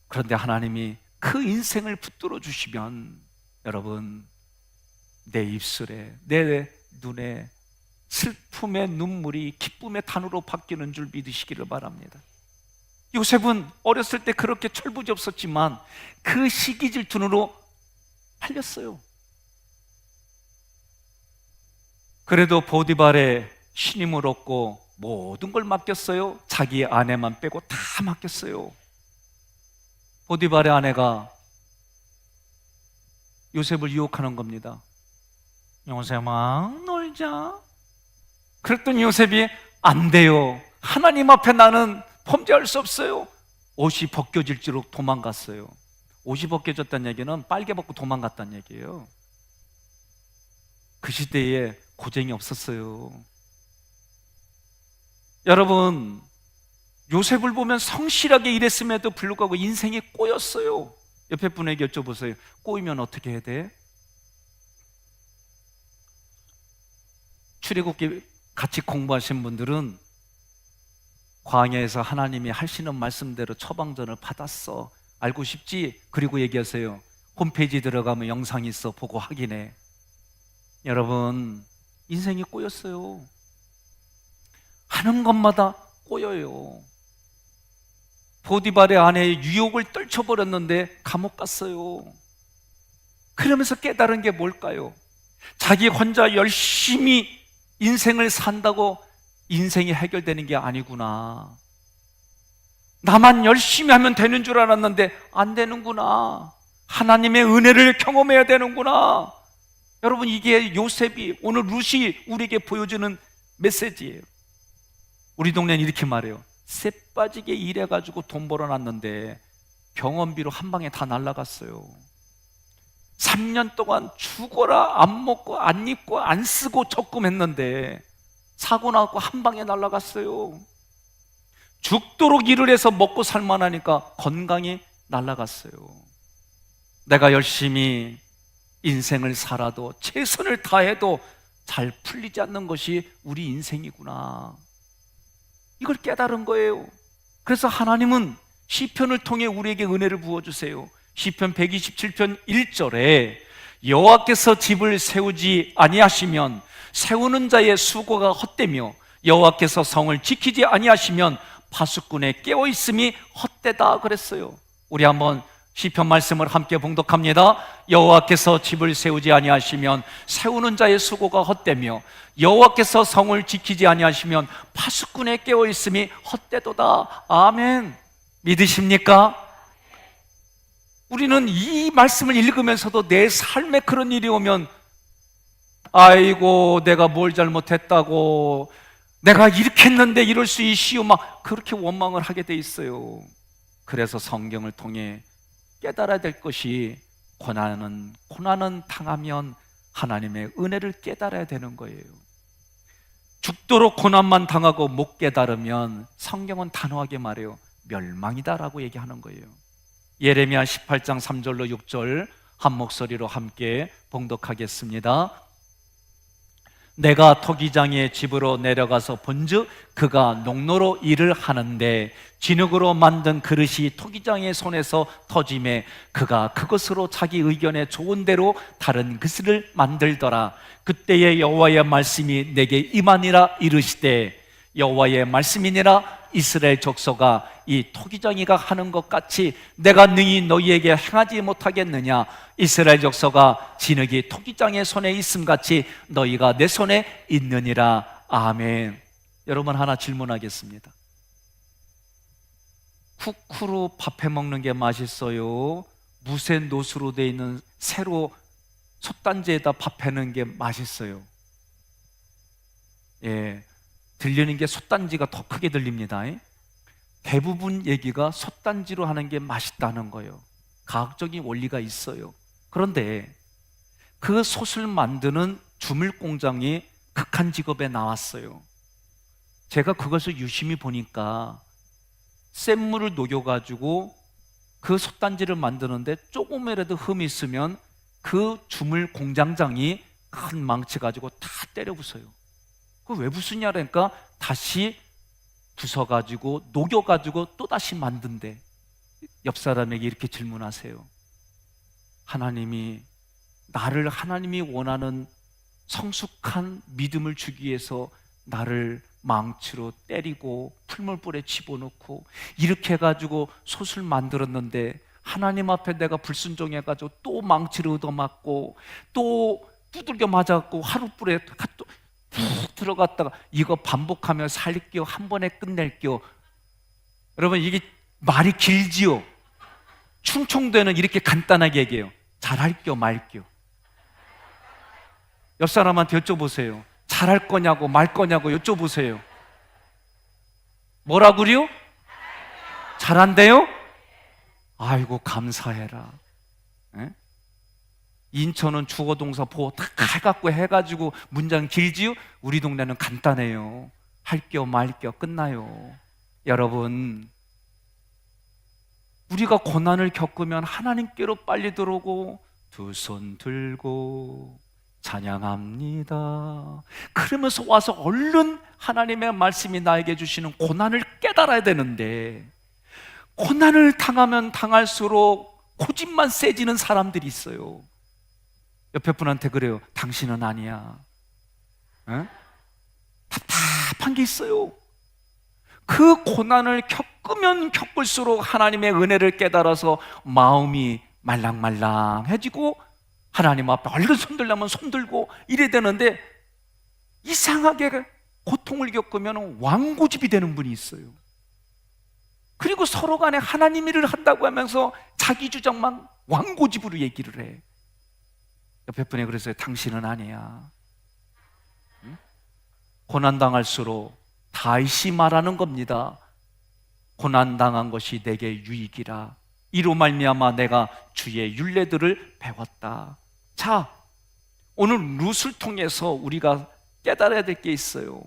그런데 하나님이 그 인생을 붙들어 주시면 여러분 내 입술에 내 눈에 슬픔의 눈물이 기쁨의 단으로 바뀌는 줄 믿으시기를 바랍니다. 요셉은 어렸을 때 그렇게 철부지없었지만 그 시기 질투로 팔렸어요. 그래도 보디발의 신임을 얻고 모든 걸 맡겼어요. 자기의 아내만 빼고 다 맡겼어요. 보디발의 아내가 요셉을 유혹하는 겁니다. 요셉아 놀자. 그랬더니 요셉이 안 돼요. 하나님 앞에 나는 범죄할 수 없어요. 옷이 벗겨질수록 도망갔어요. 옷이 벗겨졌다는 얘기는 빨개 벗고 도망갔다는 얘기예요. 그 시대에 고쟁이 없었어요. 여러분 요셉을 보면 성실하게 일했음에도 불구하고 인생이 꼬였어요. 옆에 분에게 여쭤보세요. 꼬이면 어떻게 해야 돼? 출애굽기 같이 공부하신 분들은 광야에서 하나님이 하시는 말씀대로 처방전을 받았어. 알고 싶지? 그리고 얘기하세요. 홈페이지 들어가면 영상이 있어. 보고 확인해. 여러분 인생이 꼬였어요. 하는 것마다 꼬여요. 보디발의 아내의 유혹을 떨쳐버렸는데 감옥 갔어요. 그러면서 깨달은 게 뭘까요? 자기 혼자 열심히 인생을 산다고 인생이 해결되는 게 아니구나. 나만 열심히 하면 되는 줄 알았는데 안 되는구나. 하나님의 은혜를 경험해야 되는구나. 여러분 이게 요셉이 오늘 룻이 우리에게 보여주는 메시지예요. 우리 동네는 이렇게 말해요. 새 빠지게 일해가지고 돈 벌어놨는데 병원비로 한 방에 다 날라갔어요. 3년 동안 죽어라 안 먹고 안 입고 안 쓰고 적금했는데 사고 나고 한 방에 날라갔어요. 죽도록 일을 해서 먹고 살만하니까 건강이 날아갔어요. 내가 열심히 인생을 살아도 최선을 다해도 잘 풀리지 않는 것이 우리 인생이구나. 이걸 깨달은 거예요. 그래서 하나님은 시편을 통해 우리에게 은혜를 부어주세요. 시편 127편 1절에 여호와께서 집을 세우지 아니하시면 세우는 자의 수고가 헛되며 여호와께서 성을 지키지 아니하시면 파수꾼의 깨어있음이 헛되다 그랬어요. 우리 한번 시편 말씀을 함께 봉독합니다. 여호와께서 집을 세우지 아니하시면 세우는 자의 수고가 헛되며 여호와께서 성을 지키지 아니하시면 파수꾼의 깨어있음이 헛되도다. 아멘. 믿으십니까? 우리는 이 말씀을 읽으면서도 내 삶에 그런 일이 오면 아이고 내가 뭘 잘못했다고, 내가 이렇게 했는데 이럴 수 있시오, 막 그렇게 원망을 하게 돼 있어요. 그래서 성경을 통해 깨달아야 될 것이 고난은 당하면 하나님의 은혜를 깨달아야 되는 거예요. 죽도록 고난만 당하고 못 깨달으면 성경은 단호하게 말해요. 멸망이다라고 얘기하는 거예요. 예레미야 18장 3절로 6절 한 목소리로 함께 봉독하겠습니다. 내가 토기장의 집으로 내려가서 본즉 그가 농로로 일을 하는데 진흙으로 만든 그릇이 토기장의 손에서 터짐에 그가 그것으로 자기 의견에 좋은 대로 다른 그릇을 만들더라. 그때에 여호와의 말씀이 내게 임하니라 이르시되 여호와의 말씀이니라 이스라엘 족속아 이 토기장이가 하는 것 같이 내가 능히 너희에게 행하지 못하겠느냐. 이스라엘 족속아 진흙이 토기장의 손에 있음같이 너희가 내 손에 있느니라. 아멘. 여러분 하나 질문하겠습니다. 쿠쿠로 밥 해먹는 게 맛있어요? 무쇠 노수로 되어 있는 새로 솥단지에다 밥 해는 게 맛있어요? 예, 들리는 게 솥단지가 더 크게 들립니다. 대부분 얘기가 솥단지로 하는 게 맛있다는 거예요. 과학적인 원리가 있어요. 그런데 그 솥을 만드는 주물 공장이 극한 직업에 나왔어요. 제가 그것을 유심히 보니까 센 물을 녹여가지고 그 솥단지를 만드는데 조금이라도 흠이 있으면 그 주물 공장장이 큰 망치 가지고 다 때려 부숴요. 그 왜 부수냐니까 다시 부숴가지고 녹여가지고 또 다시 만든대. 옆 사람에게 이렇게 질문하세요. 하나님이 나를 하나님이 원하는 성숙한 믿음을 주기 위해서 나를 망치로 때리고 풀물불에 집어넣고 이렇게 해가지고 솥을 만들었는데 하나님 앞에 내가 불순종해가지고 또 망치를 얻어맞고 또 두들겨 맞아갖고 하룻불에 또 푹 들어갔다가 이거 반복하며 살릴게요. 한 번에 끝낼게요. 여러분 이게 말이 길지요. 충청도에는 이렇게 간단하게 얘기해요. 잘할게요 말게요. 옆 사람한테 여쭤보세요. 잘할 거냐고 말 거냐고 여쭤보세요. 뭐라고요? 잘한대요? 아이고 감사해라. 에? 인천은 주어동사 보호 다 해가지고 문장 길지요? 우리 동네는 간단해요. 할게요 말게요 끝나요. 여러분 우리가 고난을 겪으면 하나님께로 빨리 들어오고 두 손 들고 찬양합니다. 그러면서 와서 얼른 하나님의 말씀이 나에게 주시는 고난을 깨달아야 되는데 고난을 당하면 당할수록 고집만 세지는 사람들이 있어요. 옆에 분한테 그래요. 당신은 아니야. 에? 답답한 게 있어요. 그 고난을 겪으면 겪을수록 하나님의 은혜를 깨달아서 마음이 말랑말랑해지고 하나님 앞에 얼른 손들려면 손들고 이래야 되는데 이상하게 고통을 겪으면 완고집이 되는 분이 있어요. 그리고 서로 간에 하나님 일을 한다고 하면서 자기 주장만 완고집으로 얘기를 해. 옆에 분이 그랬어요. 당신은 아니야. 응? 고난당할수록 다시 말하는 겁니다. 고난당한 것이 내게 유익이라. 이로 말미암아 내가 주의 율례들을 배웠다. 자, 오늘 룻을 통해서 우리가 깨달아야 될 게 있어요.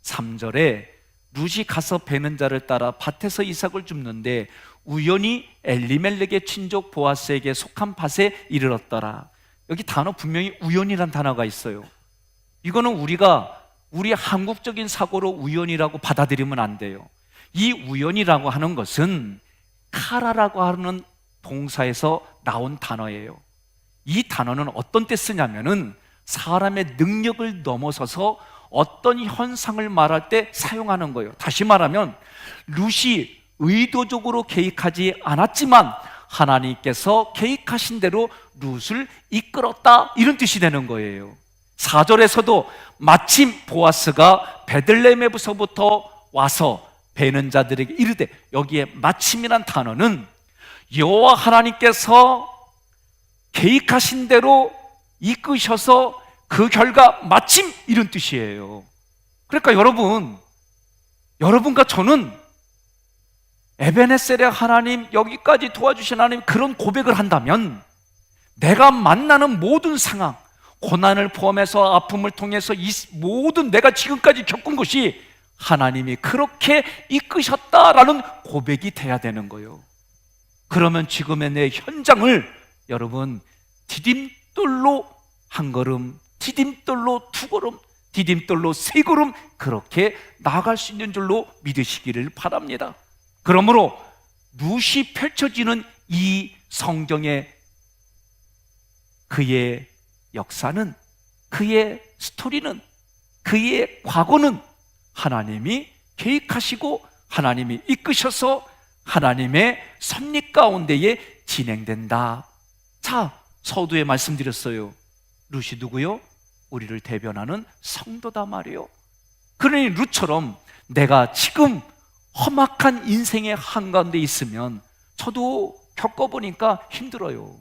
3절에 룻이 가서 베는 자를 따라 밭에서 이삭을 줍는데 우연히 엘리멜렉의 친족 보아스에게 속한 밭에 이르렀더라. 여기 단어 분명히 우연이란 단어가 있어요. 이거는 우리 한국적인 사고로 우연이라고 받아들이면 안 돼요. 이 우연이라고 하는 것은 카라라고 하는 동사에서 나온 단어예요. 이 단어는 어떤 때 쓰냐면은 사람의 능력을 넘어서서 어떤 현상을 말할 때 사용하는 거예요. 다시 말하면 룻이 의도적으로 개입하지 않았지만 하나님께서 개입하신 대로 룻을 이끌었다, 이런 뜻이 되는 거예요. 4절에서도 마침 보아스가 베들레헴에서부터 와서 베는 자들에게 이르되, 여기에 마침이란 단어는 여호와 하나님께서 계획하신 대로 이끄셔서 그 결과 마침, 이런 뜻이에요. 그러니까 여러분과 저는 에베네셀의 하나님, 여기까지 도와주신 하나님, 그런 고백을 한다면 내가 만나는 모든 상황, 고난을 포함해서 아픔을 통해서 이 모든 내가 지금까지 겪은 것이 하나님이 그렇게 이끄셨다라는 고백이 돼야 되는 거예요. 그러면 지금의 내 현장을 여러분 디딤돌로 한 걸음, 디딤돌로 두 걸음, 디딤돌로 세 걸음 그렇게 나아갈 수 있는 줄로 믿으시기를 바랍니다. 그러므로 룻이 펼쳐지는 이 성경의 그의 역사는, 그의 스토리는, 그의 과거는 하나님이 계획하시고 하나님이 이끄셔서 하나님의 섭리 가운데에 진행된다. 자, 서두에 말씀드렸어요. 룻이 누구요? 우리를 대변하는 성도다 말이요. 그러니 룻처럼 내가 지금 험악한 인생의 한가운데 있으면 저도 겪어보니까 힘들어요.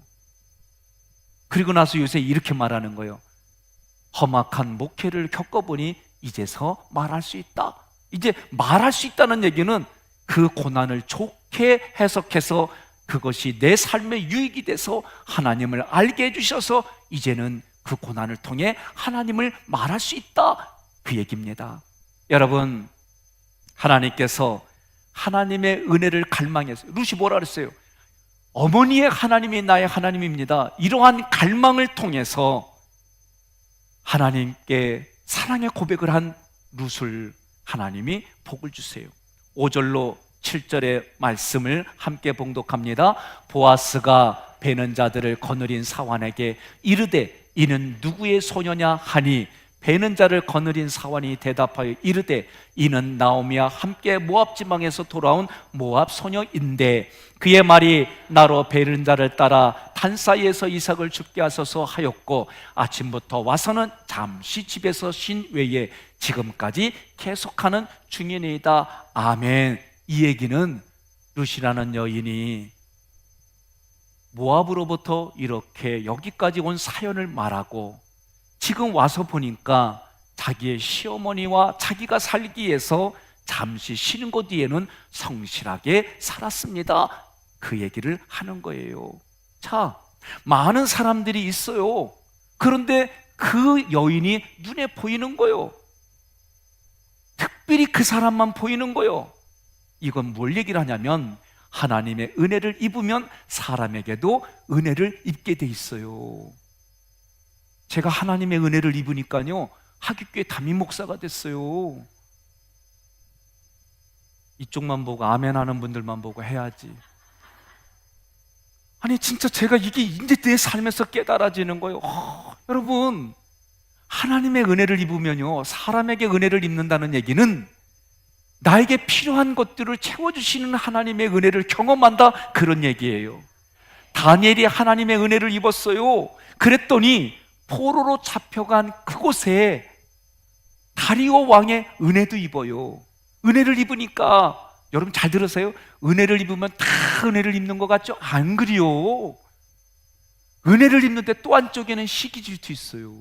그리고 나서 요새 이렇게 말하는 거예요. 험악한 목회를 겪어보니 이제서 말할 수 있다. 이제 말할 수 있다는 얘기는 그 고난을 좋게 해석해서 그것이 내 삶의 유익이 돼서 하나님을 알게 해주셔서 이제는 그 고난을 통해 하나님을 말할 수 있다, 그 얘기입니다. 여러분, 하나님께서 하나님의 은혜를 갈망해서, 룻이 뭐라 그랬어요? 어머니의 하나님이 나의 하나님입니다. 이러한 갈망을 통해서 하나님께 사랑의 고백을 한 룻을 하나님이 복을 주세요. 5절로 7절의 말씀을 함께 봉독합니다. 보아스가 베는 자들을 거느린 사환에게 이르되 이는 누구의 소녀냐 하니, 베는 자를 거느린 사환이 대답하여 이르되 이는 나오미와 함께 모압 지방에서 돌아온 모압 소녀인데 그의 말이 나로 베는 자를 따라 단 사이에서 이삭을 죽게 하소서 하였고 아침부터 와서는 잠시 집에서 쉰 외에 지금까지 계속하는 중이니이다. 아멘. 이 얘기는 룻이라는 여인이 모압으로부터 이렇게 여기까지 온 사연을 말하고 지금 와서 보니까 자기의 시어머니와 자기가 살기 위해서 잠시 쉬는 곳 뒤에는 성실하게 살았습니다, 그 얘기를 하는 거예요. 자, 많은 사람들이 있어요. 그런데 그 여인이 눈에 보이는 거예요. 특별히 그 사람만 보이는 거예요. 이건 뭘 얘기를 하냐면 하나님의 은혜를 입으면 사람에게도 은혜를 입게 돼 있어요. 제가 하나님의 은혜를 입으니까요 하객교회 담임 목사가 됐어요. 이쪽만 보고 아멘 하는 분들만 보고 해야지. 아니 진짜 제가 이게 이제 내 삶에서 깨달아지는 거예요. 여러분, 하나님의 은혜를 입으면요 사람에게 은혜를 입는다는 얘기는 나에게 필요한 것들을 채워주시는 하나님의 은혜를 경험한다, 그런 얘기예요. 다니엘이 하나님의 은혜를 입었어요. 그랬더니 포로로 잡혀간 그곳에 다리오 왕의 은혜도 입어요. 은혜를 입으니까, 여러분 잘 들으세요. 은혜를 입으면 다 은혜를 입는 것 같죠? 안 그래요. 은혜를 입는데 또 한쪽에는 시기 질투 있어요.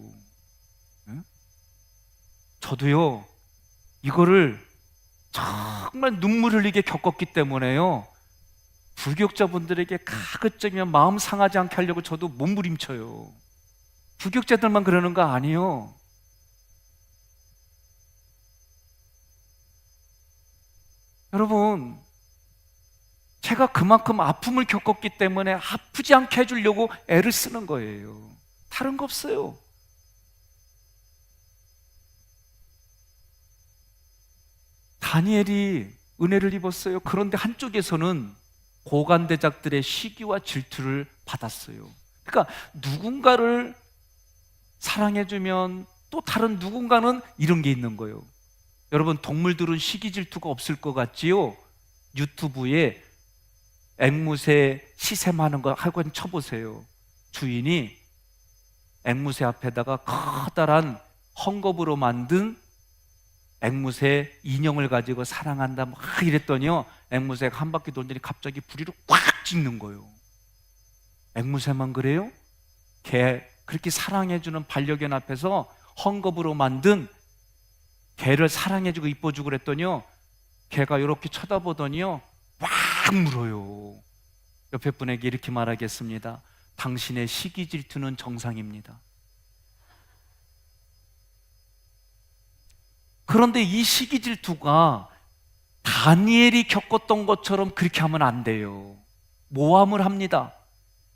응? 저도요 이거를 정말 눈물 흘리게 겪었기 때문에요 불교육자분들에게 가급적이면 마음 상하지 않게 하려고 저도 몸부림쳐요. 부교육자들만 그러는 거 아니에요. 여러분, 제가 그만큼 아픔을 겪었기 때문에 아프지 않게 해주려고 애를 쓰는 거예요. 다른 거 없어요. 다니엘이 은혜를 입었어요. 그런데 한쪽에서는 고관대작들의 시기와 질투를 받았어요. 그러니까 누군가를 사랑해주면 또 다른 누군가는 이런 게 있는 거예요. 여러분, 동물들은 시기 질투가 없을 것 같지요? 유튜브에 앵무새 시샘하는 거 한번 쳐보세요. 주인이 앵무새 앞에다가 커다란 헝겊으로 만든 앵무새 인형을 가지고 사랑한다 막 이랬더니요, 앵무새가 한 바퀴 돌더니 갑자기 부리로 꽉 찍는 거예요. 앵무새만 그래요? 개, 그렇게 사랑해주는 반려견 앞에서 헝겊으로 만든 개를 사랑해주고 이뻐주고 그랬더니요, 개가 이렇게 쳐다보더니요 막 물어요. 옆에 분에게 이렇게 말하겠습니다. 당신의 시기 질투는 정상입니다. 그런데 이 시기 질투가 다니엘이 겪었던 것처럼 그렇게 하면 안 돼요. 모함을 합니다.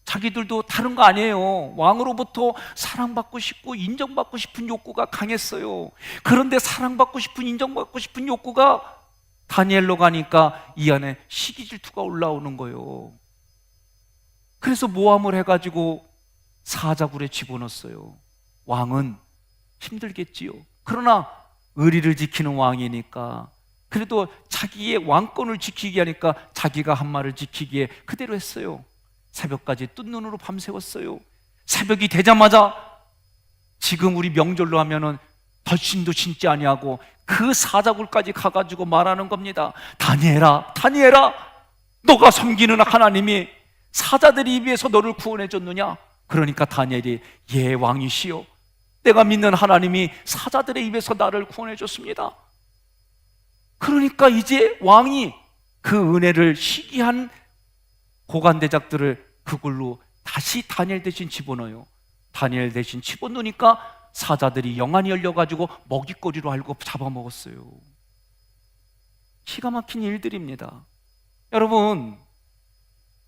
자기들도 다른 거 아니에요. 왕으로부터 사랑받고 싶고 인정받고 싶은 욕구가 강했어요. 그런데 사랑받고 싶은 인정받고 싶은 욕구가 다니엘로 가니까 이 안에 시기 질투가 올라오는 거예요. 그래서 모함을 해가지고 사자굴에 집어넣었어요. 왕은 힘들겠지요. 그러나 의리를 지키는 왕이니까 그래도 자기의 왕권을 지키기 하니까 자기가 한 말을 지키기에 그대로 했어요. 새벽까지 뜬 눈으로 밤새웠어요. 새벽이 되자마자 지금 우리 명절로 하면은 덜신도 신지 아니하고 그 사자굴까지 가가지고 말하는 겁니다. 다니엘아, 다니엘아, 너가 섬기는 하나님이 사자들의 입에서 너를 구원해 줬느냐? 그러니까 다니엘이, 예 왕이시여, 내가 믿는 하나님이 사자들의 입에서 나를 구원해 줬습니다. 그러니까 이제 왕이 그 은혜를 시기한 고관대작들을 그걸로 다시 다니엘 대신 집어넣어요. 다니엘 대신 집어넣으니까 사자들이 영안이 열려가지고 먹잇거리로 알고 잡아먹었어요. 기가 막힌 일들입니다. 여러분,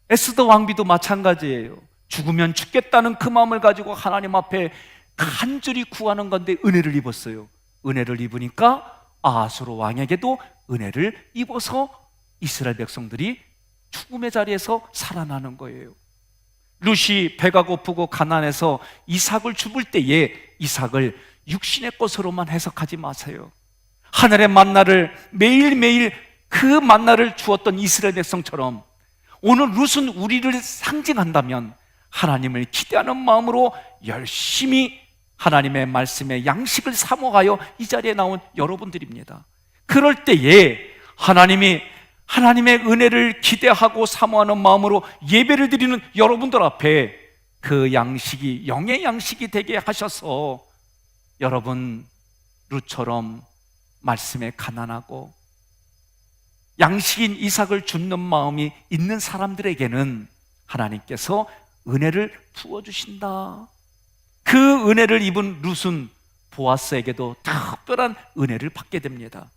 에스더 왕비도 마찬가지예요. 죽으면 죽겠다는 그 마음을 가지고 하나님 앞에 간절히 구하는 건데 은혜를 입었어요. 은혜를 입으니까 아하수로 왕에게도 은혜를 입어서 이스라엘 백성들이 죽음의 자리에서 살아나는 거예요. 룻이 배가 고프고 가난해서 이삭을 죽을 때에 이삭을 육신의 것으로만 해석하지 마세요. 하늘의 만나를 매일매일 그 만나를 주었던 이스라엘 백성처럼 오늘 룻은 우리를 상징한다면 하나님을 기대하는 마음으로 열심히 하나님의 말씀에 양식을 사모하여 이 자리에 나온 여러분들입니다. 그럴 때에 하나님의 은혜를 기대하고 사모하는 마음으로 예배를 드리는 여러분들 앞에 그 양식이 영의 양식이 되게 하셔서 여러분 룻처럼 말씀에 가난하고 양식인 이삭을 줍는 마음이 있는 사람들에게는 하나님께서 은혜를 부어주신다. 그 은혜를 입은 룻은 보아스에게도 특별한 은혜를 받게 됩니다.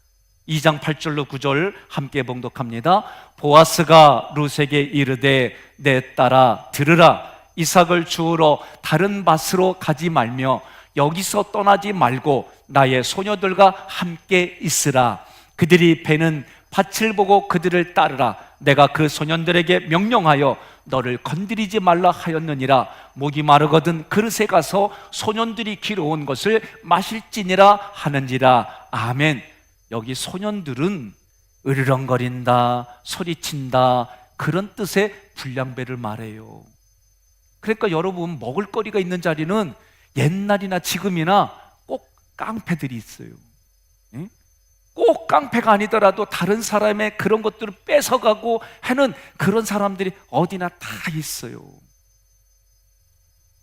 2장 8절로 9절 함께 봉독합니다. 보아스가 룻에게 이르되 내 딸아 들으라. 이삭을 주우러 다른 밭으로 가지 말며 여기서 떠나지 말고 나의 소녀들과 함께 있으라. 그들이 베는 밭을 보고 그들을 따르라. 내가 그 소년들에게 명령하여 너를 건드리지 말라 하였느니라. 목이 마르거든 그릇에 가서 소년들이 기러온 것을 마실지니라 하는지라. 아멘. 여기 소년들은 으르렁거린다, 소리친다, 그런 뜻의 불량배를 말해요. 그러니까 여러분, 먹을거리가 있는 자리는 옛날이나 지금이나 꼭 깡패들이 있어요. 꼭 깡패가 아니더라도 다른 사람의 그런 것들을 뺏어가고 하는 그런 사람들이 어디나 다 있어요.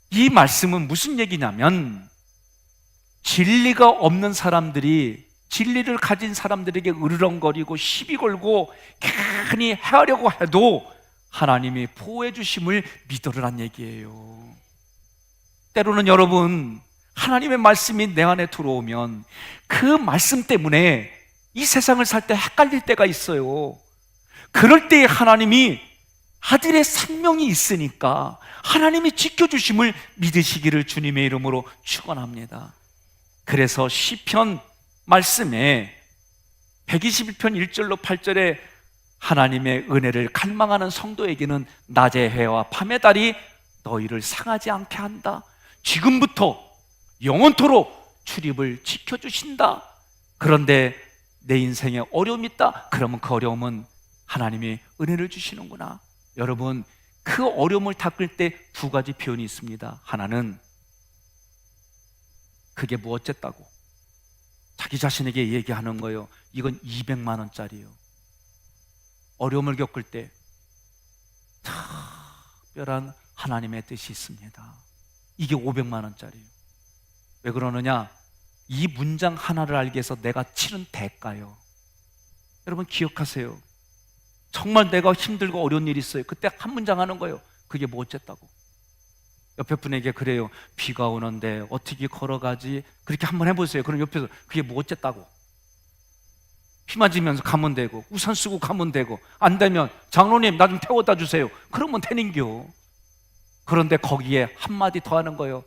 이 말씀은 무슨 얘기냐면 진리가 없는 사람들이 진리를 가진 사람들에게 으르렁거리고 시비 걸고 괜히 해하려고 해도 하나님이 보호해 주심을 믿으라는 얘기예요. 때로는 여러분, 하나님의 말씀이 내 안에 들어오면 그 말씀 때문에 이 세상을 살 때 헷갈릴 때가 있어요. 그럴 때에 하나님이 아들의 생명이 있으니까 하나님이 지켜주심을 믿으시기를 주님의 이름으로 축원합니다. 그래서 시편 말씀에 121편 1절로 8절에 하나님의 은혜를 갈망하는 성도에게는 낮의 해와 밤의 달이 너희를 상하지 않게 한다. 지금부터 영원토록 출입을 지켜주신다. 그런데 내 인생에 어려움이 있다. 그러면 그 어려움은 하나님이 은혜를 주시는구나. 여러분, 그 어려움을 닦을 때 두 가지 표현이 있습니다. 하나는 그게 무엇쨌다고 자기 자신에게 얘기하는 거예요. 이건 200만 원짜리예요. 어려움을 겪을 때 특별한 하나님의 뜻이 있습니다. 이게 500만 원짜리예요. 왜 그러느냐? 이 문장 하나를 알기 위해서 내가 치른 대가요. 여러분 기억하세요. 정말 내가 힘들고 어려운 일이 있어요. 그때 한 문장 하는 거예요. 그게 뭐 어쨌다고. 옆에 분에게 그래요. 비가 오는데 어떻게 걸어가지? 그렇게 한번 해보세요. 그럼 옆에서 그게 뭐 어쨌다고. 비 맞으면서 가면 되고 우산 쓰고 가면 되고, 안 되면 장로님 나 좀 태워다 주세요. 그러면 되는겨. 그런데 거기에 한마디 더 하는 거예요.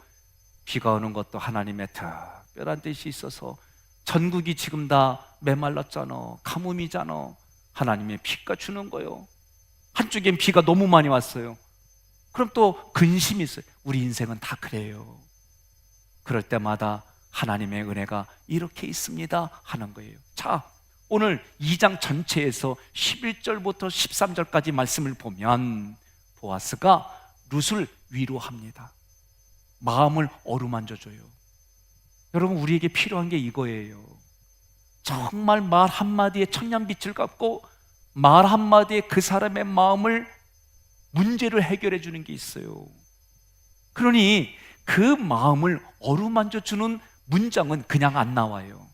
비가 오는 것도 하나님의 특별한 뜻이 있어서, 전국이 지금 다 메말랐잖아, 가뭄이잖아. 하나님의 비가 주는 거예요. 한쪽엔 비가 너무 많이 왔어요. 그럼 또 근심이 있어요. 우리 인생은 다 그래요. 그럴 때마다 하나님의 은혜가 이렇게 있습니다 하는 거예요. 자, 오늘 2장 전체에서 11절부터 13절까지 말씀을 보면 보아스가 룻을 위로합니다. 마음을 어루만져줘요. 여러분, 우리에게 필요한 게 이거예요. 정말 말 한마디에 천년빛을 갚고 말 한마디에 그 사람의 마음을, 문제를 해결해 주는 게 있어요. 그러니 그 마음을 어루만져 주는 문장은 그냥 안 나와요.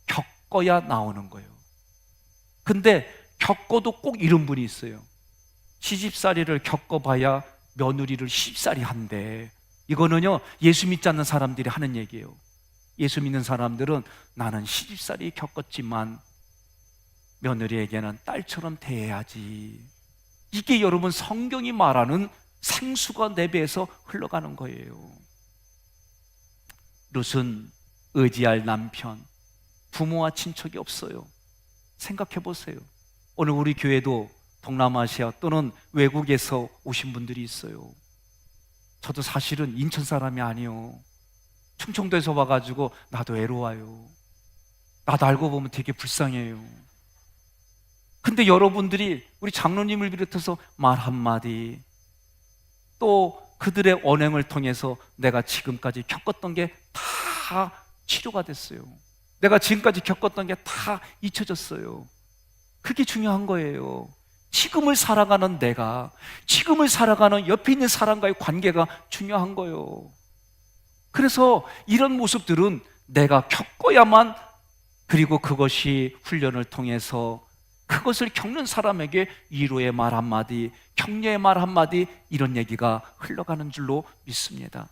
겪어야 나오는 거예요. 근데 겪어도 꼭 이런 분이 있어요. 시집살이를 겪어봐야 며느리를 시집살이 한대. 이거는요, 예수 믿지 않는 사람들이 하는 얘기예요. 예수 믿는 사람들은 나는 시집살이 겪었지만 며느리에게는 딸처럼 대해야지. 이게 여러분 성경이 말하는 생수가 내 배에서 흘러가는 거예요. 룻은 의지할 남편, 부모와 친척이 없어요. 생각해 보세요. 오늘 우리 교회도 동남아시아 또는 외국에서 오신 분들이 있어요. 저도 사실은 인천 사람이 아니에요. 충청도에서 와가지고 나도 외로워요. 나도 알고 보면 되게 불쌍해요. 근데 여러분들이 우리 장로님을 비롯해서 말 한마디, 또 그들의 언행을 통해서 내가 지금까지 겪었던 게 다 치료가 됐어요. 내가 지금까지 겪었던 게 다 잊혀졌어요. 그게 중요한 거예요. 지금을 살아가는 내가, 지금을 살아가는 옆에 있는 사람과의 관계가 중요한 거예요. 그래서 이런 모습들은 내가 겪어야만, 그리고 그것이 훈련을 통해서 그것을 겪는 사람에게 위로의 말 한마디, 격려의 말 한마디, 이런 얘기가 흘러가는 줄로 믿습니다.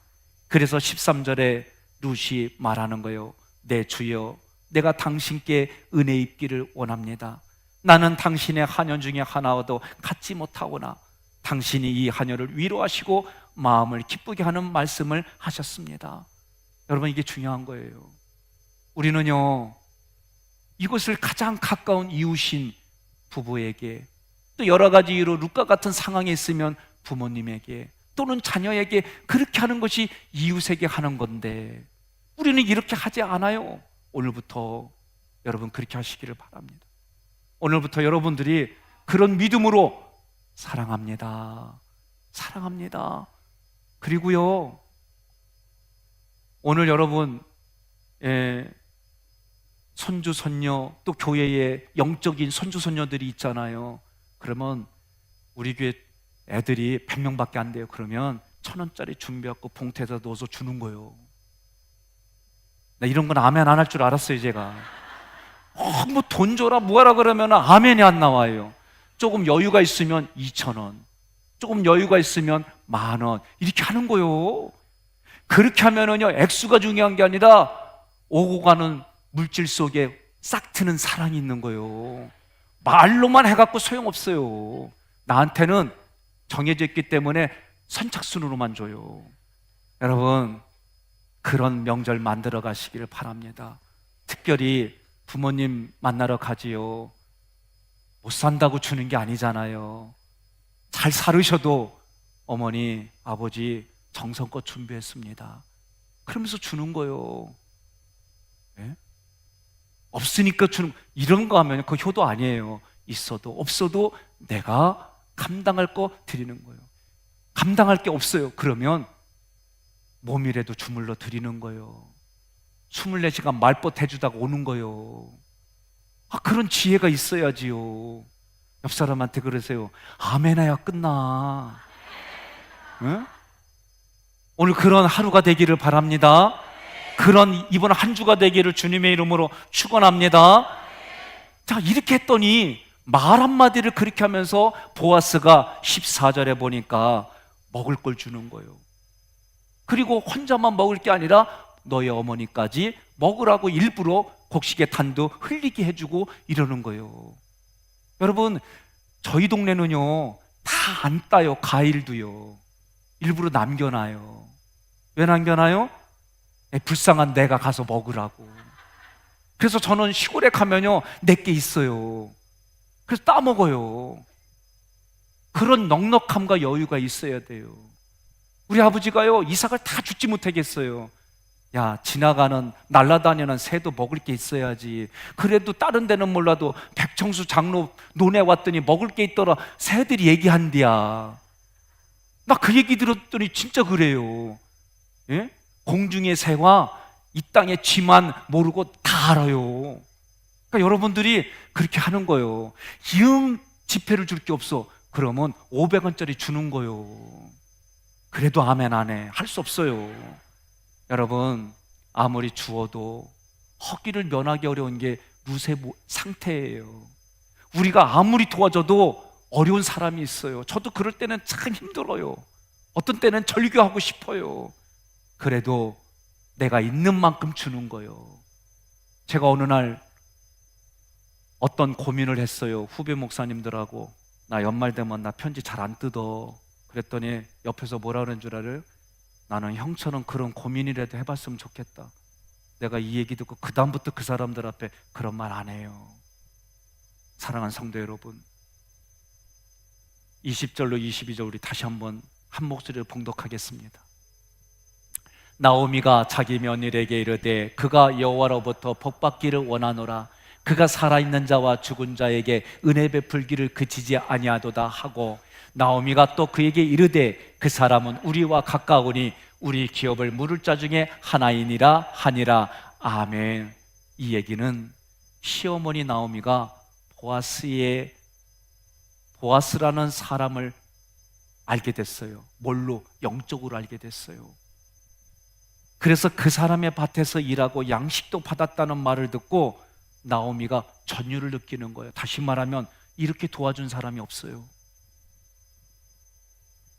그래서 13절에 룻이 말하는 거예요. 내 주여, 내가 당신께 은혜 입기를 원합니다. 나는 당신의 하녀 중에 하나와도 같지 못하오나 당신이 이 하녀를 위로하시고 마음을 기쁘게 하는 말씀을 하셨습니다. 여러분, 이게 중요한 거예요. 우리는요, 이것을 가장 가까운 이웃인 부부에게, 또 여러 가지 이유로 룻과 같은 상황에 있으면 부모님에게 또는 자녀에게 그렇게 하는 것이 이웃에게 하는 건데, 우리는 이렇게 하지 않아요. 오늘부터 여러분 그렇게 하시기를 바랍니다. 오늘부터 여러분들이 그런 믿음으로 사랑합니다, 사랑합니다. 그리고요, 오늘 여러분 손주 손녀, 또 교회에 영적인 손주 손녀들이 있잖아요. 그러면 우리 교회 애들이 100명밖에 안 돼요. 그러면 1,000원짜리 준비하고 봉투에다 넣어서 주는 거예요. 나 이런 건 아멘 안 할 줄 알았어요, 제가. 뭐 돈 줘라 뭐하라 그러면 아멘이 안 나와요. 조금 여유가 있으면 2,000원, 조금 여유가 있으면 10,000원, 이렇게 하는 거예요. 그렇게 하면은요, 액수가 중요한 게 아니라 오고 가는 물질 속에 싹 트는 사랑이 있는 거예요. 말로만 해갖고 소용없어요. 나한테는 정해져 있기 때문에 선착순으로만 줘요. 여러분, 그런 명절 만들어 가시기를 바랍니다. 특별히 부모님 만나러 가지요. 못 산다고 주는 게 아니잖아요. 잘 살으셔도 어머니, 아버지 정성껏 준비했습니다. 그러면서 주는 거예요. 네? 없으니까 주는, 이런 거 하면 그 효도 아니에요. 있어도 없어도 내가 감당할 거 드리는 거예요. 감당할 게 없어요. 그러면 몸이라도 주물러 드리는 거예요. 24시간 말벗 해주다가 오는 거예요. 그런 지혜가 있어야지요. 옆 사람한테 그러세요. 아멘해야 끝나. 네? 오늘 그런 하루가 되기를 바랍니다. 그런 이번 한 주가 되기를 주님의 이름으로 축원합니다. 자, 이렇게 했더니 말 한마디를 그렇게 하면서 보아스가 14절에 보니까 먹을 걸 주는 거예요. 그리고 혼자만 먹을 게 아니라 너의 어머니까지 먹으라고 일부러 곡식의 단도 흘리게 해주고 이러는 거예요. 여러분, 저희 동네는요 다 안 따요. 과일도요. 일부러 남겨놔요. 왜 남겨놔요? 불쌍한 내가 가서 먹으라고. 그래서 저는 시골에 가면요 내게 있어요. 그래서 따먹어요. 그런 넉넉함과 여유가 있어야 돼요. 우리 아버지가요 이삭을 다 죽지 못하겠어요. 야, 지나가는 날아다니는 새도 먹을 게 있어야지. 그래도 다른 데는 몰라도 백청수 장로 논에 왔더니 먹을 게 있더라. 새들이 얘기한디야. 나 그 얘기 들었더니 진짜 그래요. 예? 공중의 새와 이 땅의 쥐만 모르고 다 알아요. 그러니까 여러분들이 그렇게 하는 거예요. 이응 지폐를 줄 게 없어. 그러면 500원짜리 주는 거예요. 그래도 아멘 안 해. 할 수 없어요. 여러분, 아무리 주어도 허기를 면하기 어려운 게 루세 상태예요. 우리가 아무리 도와줘도 어려운 사람이 있어요. 저도 그럴 때는 참 힘들어요. 어떤 때는 절규하고 싶어요. 그래도 내가 있는 만큼 주는 거예요. 제가 어느 날 어떤 고민을 했어요. 후배 목사님들하고. 나 연말 되면 나 편지 잘 안 뜯어. 그랬더니 옆에서 뭐라 그러는 줄 알아요? 나는 형처럼 그런 고민이라도 해봤으면 좋겠다. 내가 이 얘기 듣고 그 다음부터 그 사람들 앞에 그런 말 안 해요. 사랑하는 성도 여러분, 20절로 22절 우리 다시 한번 한 목소리를 봉독하겠습니다. 나오미가 자기 며느리에게 이르되 그가 여호와로부터 복받기를 원하노라. 그가 살아있는 자와 죽은 자에게 은혜 베풀기를 그치지 아니하도다 하고, 나오미가 또 그에게 이르되 그 사람은 우리와 가까우니 우리 기업을 물을 자 중에 하나이니라 하니라. 아멘. 이 얘기는 시어머니 나오미가 보아스라는 사람을 알게 됐어요. 뭘로? 영적으로 알게 됐어요. 그래서 그 사람의 밭에서 일하고 양식도 받았다는 말을 듣고 나오미가 전율을 느끼는 거예요. 다시 말하면 이렇게 도와준 사람이 없어요.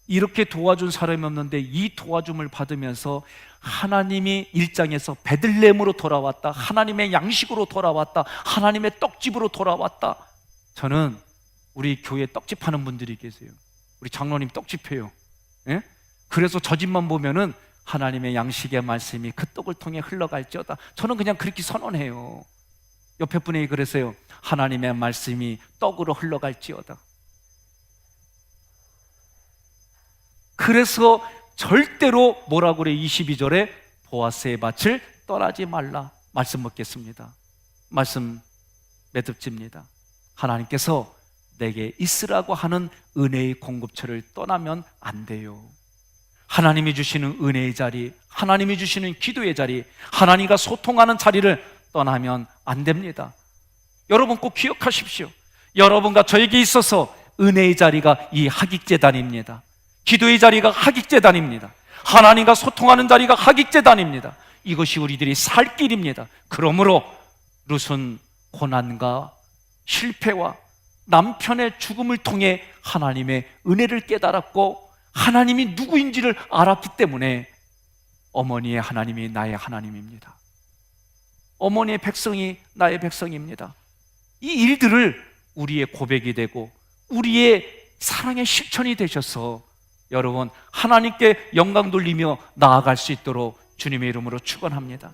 이렇게 도와준 사람이 없는데 이 도와줌을 받으면서 하나님이 일장에서 베들레헴으로 돌아왔다. 하나님의 양식으로 돌아왔다. 하나님의 떡집으로 돌아왔다. 저는 우리 교회에 떡집 하는 분들이 계세요. 우리 장로님 떡집해요. 예? 그래서 저 집만 보면은 하나님의 양식의 말씀이 그 떡을 통해 흘러갈지어다. 저는 그냥 그렇게 선언해요. 옆에 분에게 그러세요. 하나님의 말씀이 떡으로 흘러갈지어다. 그래서 절대로 뭐라고 그래? 22절에 보아스의 밭을 떠나지 말라. 말씀 먹겠습니다. 말씀 매듭집니다. 하나님께서 내게 있으라고 하는 은혜의 공급처를 떠나면 안 돼요. 하나님이 주시는 은혜의 자리, 하나님이 주시는 기도의 자리, 하나님과 소통하는 자리를 떠나면 안 됩니다. 여러분 꼭 기억하십시오. 여러분과 저에게 있어서 은혜의 자리가 이 학익재단입니다. 기도의 자리가 학익재단입니다. 하나님과 소통하는 자리가 학익재단입니다. 이것이 우리들이 살 길입니다. 그러므로 룻은 고난과 실패와 남편의 죽음을 통해 하나님의 은혜를 깨달았고 하나님이 누구인지를 알았기 때문에 어머니의 하나님이 나의 하나님입니다. 어머니의 백성이 나의 백성입니다. 이 일들을 우리의 고백이 되고 우리의 사랑의 실천이 되셔서 여러분 하나님께 영광 돌리며 나아갈 수 있도록 주님의 이름으로 축원합니다.